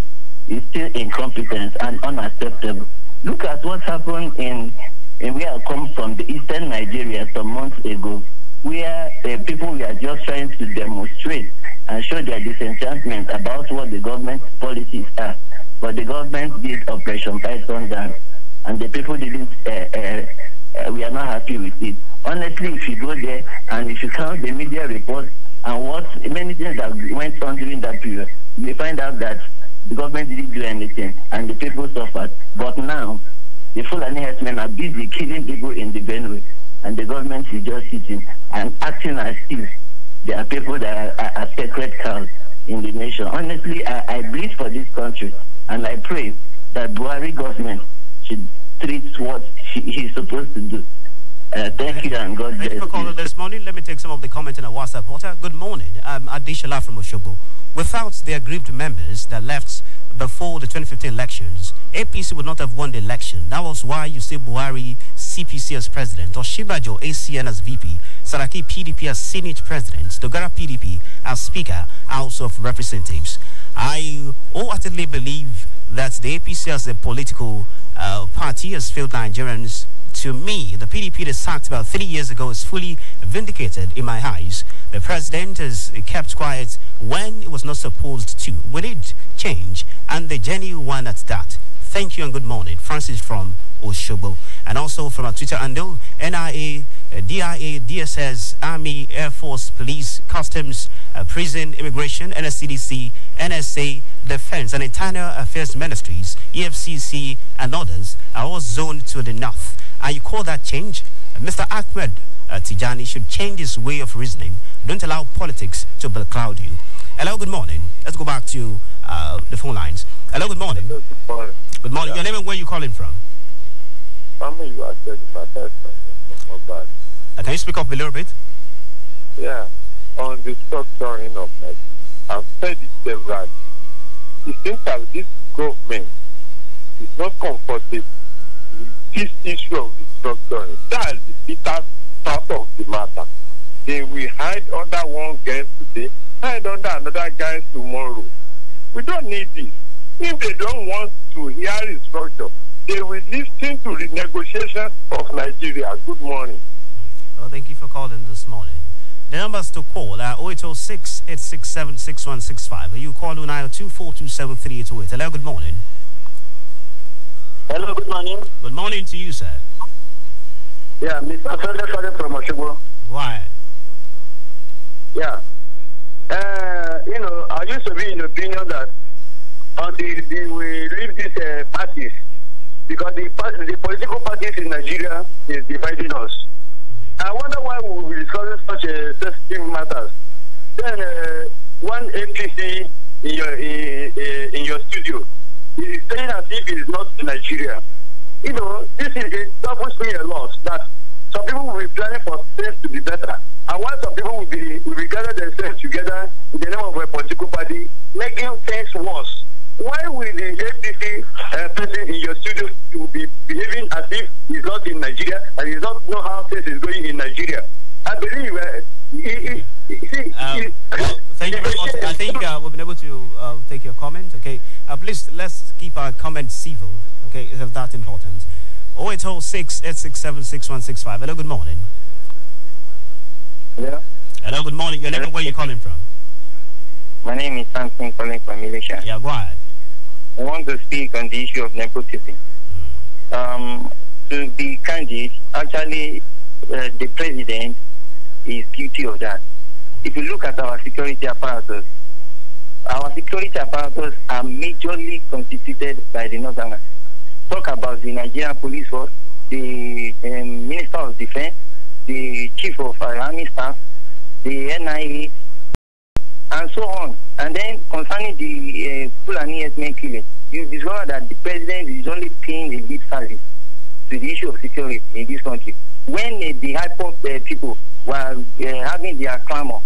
is still incompetence and unacceptable. Look at what happened in where I come from, the eastern Nigeria, some months ago, where people were just trying to demonstrate and show their disenchantment about what the government's policies are. But the government did Operation Python down, and the people didn't, we are not happy with it. Honestly, if you go there and if you count the media reports and what many things that went on during that period, you find out that the government didn't do anything and the people suffered. But now, the Fulani herdsmen are busy killing people in the Benue, and the government is just sitting and acting as if there are people that are sacred cows in the nation. Honestly, I bleed for this country, and I pray that Buhari government should treat what he's supposed to do. Thank you, and God bless you. Thank you for calling this morning. Let me take some of the comments in our WhatsApp portal. Good morning. I'm Adishala from Oshobo. Without the aggrieved members that left before the 2015 elections, APC would not have won the election. That was why you see Buhari CPC as president, Oshibajo ACN as VP, Saraki PDP as Senate president, Dogara PDP as Speaker, House of Representatives. I wholeheartedly believe that the APC as a political party has failed Nigerians. To me, the PDP that sacked about 3 years ago is fully vindicated in my eyes. The president has kept quiet when it was not supposed to. We need change, and the genuine at that. Thank you and good morning. Francis from Oshobo. And also from our Twitter handle, NIA, DIA, DSS, Army, Air Force, Police, Customs, Prison, Immigration, NSCDC, NSA, Defense, and Internal Affairs Ministries, EFCC, and others are all zoned to the north. And you call that change? Mr. Ahmed Tijani should change his way of reasoning. Don't allow politics to cloud you. Hello, good morning. Let's go back to the phone lines. Hello, good morning. Hello, good morning. Good morning. Yeah. Your name and where you calling from? You are can you speak up a little bit? Yeah. On the structuring of Nigeria, I've said it several. It seems that this government is not comfortable this issue of restructuring. That is the bitter part of the matter. They will hide under one guy today, hide under another guy tomorrow. We don't need this. If they don't want to hear restructure, they will listen to the negotiation of Nigeria. Good morning. Well, thank you for calling this morning. The numbers to call are 0806-867-6165. You call 0902-427-3808. Hello, good morning. Hello, good morning. Good morning to you, sir. Yeah, Mr. Fede from Oshobo. Why? Yeah. You know, I used to be in the opinion that until we leave these parties, because the political parties in Nigeria is dividing us. I wonder why we will be discussing such sensitive matters. Then one APC in your studio is saying as if it is not in Nigeria. You know, it troubles me a lot that some people will be planning for things to be better, and while some people will be gather themselves together in the name of a political party, making things worse. Why will the APC person in your studio be behaving as if he's not in Nigeria and he does not know how things is going in Nigeria? I believe thank you very much. I think we've been able to take your comment. Okay, please let's keep our comments civil. Okay, is that important? 0806-867-6165. Hello, good morning. Yeah. Hello, good morning. Your name and where are you calling from? My name is Thompson calling from Malaysia. Yeah, go ahead. I want to speak on the issue of nepotism. To be candid, actually, the president is guilty of that. If you look at our security apparatus are majorly constituted by the Northerners. Talk about the Nigerian police force, the Minister of Defense, the Chief of Army Staff, the NIA, and so on. And then concerning the Fulani herdsmen killing, you discover that the president is only paying a lip service to the issue of security in this country. When the IPOP people were having their clamor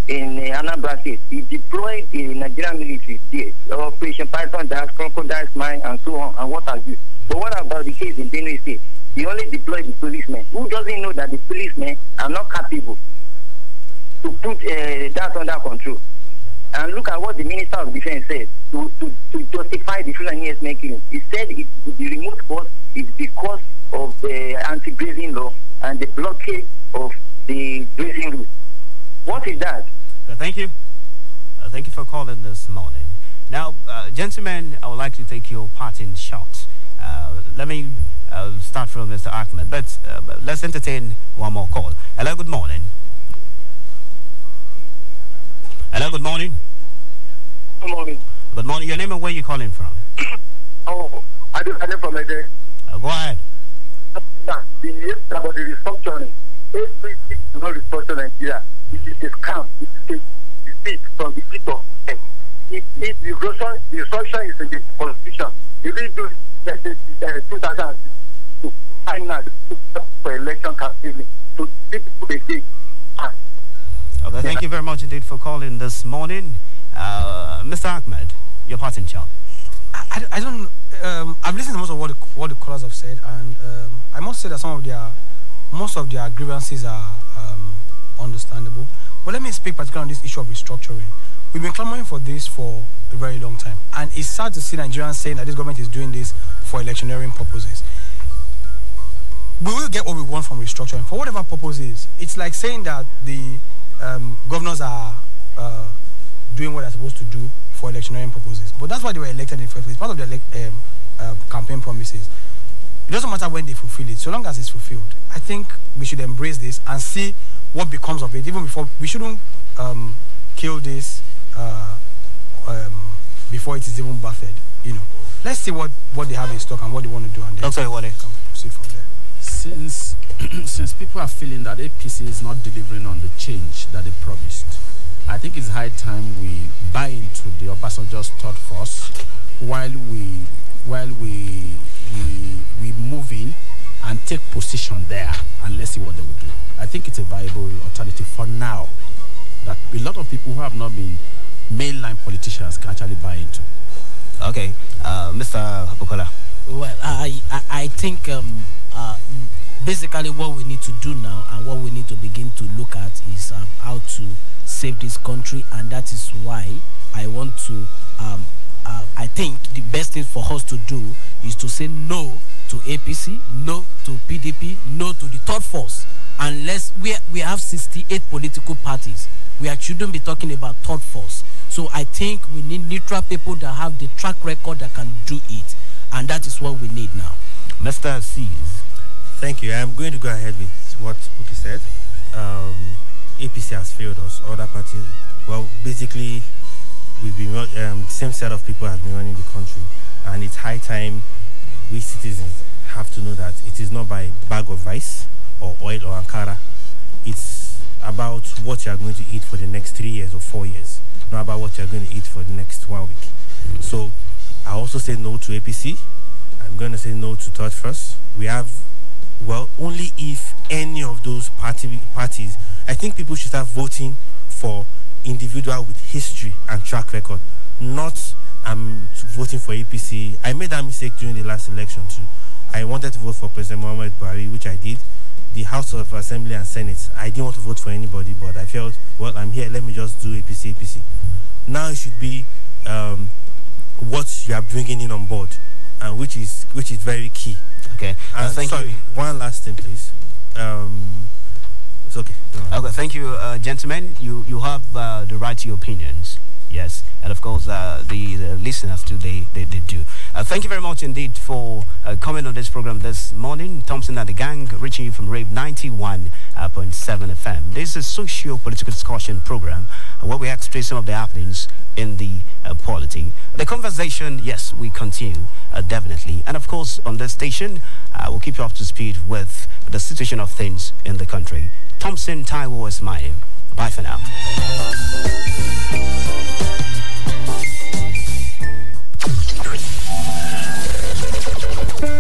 in Anambra State, he deployed the Nigerian military there, Operation Python Dash, Crocodile's Mine, and so on, and what have you. But what about the case in Benue State? He only deployed the policemen. Who doesn't know that the policemen are not capable to put that under control? And look at what the Minister of Defense said to justify the Fulani herdsmen killing. He said the remote cause is because of the anti-grazing law and the blockade of the grazing route. What is that? Thank you. Thank you for calling this morning. Now, gentlemen, I would like to take your parting shots. Let me start from Mr. Ahmed, but let's entertain one more call. Hello, good morning. Hello, good morning. Good morning. Good morning. Your name and where you calling from? I do from there. Go ahead. About the restructuring. Everything is not restructure Nigeria. It is a scam. It is a deceit from the pit of hell. If the restructure is in the constitution, you really do 2002 final for election campaign to people again. Okay, thank you very much indeed for calling this morning. Mr. Ahmed, your parting shot. I don't. I've listened to most of what the callers have said, and I must say that most of their grievances are understandable. But let me speak particularly on this issue of restructuring. We've been clamoring for this for a very long time, and it's sad to see Nigerians saying that this government is doing this for electioneering purposes. We will get what we want from restructuring for whatever purposes. It's like saying that the governors are doing what they're supposed to do for electioneering purposes. But that's why they were elected in the first place. Part of their campaign promises. It doesn't matter when they fulfill it, so long as it's fulfilled. I think we should embrace this and see what becomes of it. Even before, we shouldn't kill this before it is even buffeted. You know, let's see what they have in stock and what they want to do, and then proceed from there. Since people are feeling that APC is not delivering on the change that they promised, I think it's high time we buy into the Obasanjo's third force while we move in and take position there, and let's see what they will do. I think it's a viable alternative for now that a lot of people who have not been mainline politicians can actually buy into. Okay, Mr. Bukola. Well, I think basically what we need to do now and what we need to begin to look at is how to save this country, and that is why I want to I think the best thing for us to do is to say no to APC, no to PDP, no to the third force. Unless we have 68 political parties, we shouldn't be talking about third force. So I think we need neutral people that have the track record that can do it, and that is what we need now. Mr. C's. Thank you. I'm going to go ahead with what Puki said. APC has failed us. Other parties, well, basically, we've been the same set of people have been running the country, and it's high time we citizens have to know that it is not by bag of rice or oil or Ankara. It's about what you are going to eat for the next 3 years or 4 years, not about what you are going to eat for the next 1 week. So I also say no to APC. I'm going to say no to Third First. We have, well, only if any of those parties, I think people should start voting for individual with history and track record, not voting for APC. I made that mistake during the last election too. I wanted to vote for President Muhammad Buhari, which I did. The House of Assembly and Senate, I didn't want to vote for anybody, but I felt, well, I'm here, let me just do APC. Now it should be what you are bringing in on board, and which is very key. Okay. Thank you. One last thing, please. It's okay. Okay, thank you, gentlemen. You have the right to your opinions. Yes, and of course, the listeners too, they do. Thank you very much indeed for coming on this program this morning. Thompson and the gang, reaching you from Rave 91.7 FM. This is a socio-political discussion program where we extract some of the happenings in the polity. The conversation, yes, we continue definitely. And of course, on this station, we'll keep you up to speed with the situation of things in the country. Thompson Taiwo is my name. Bye for now.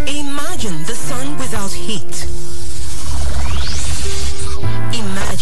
Imagine the sun without heat.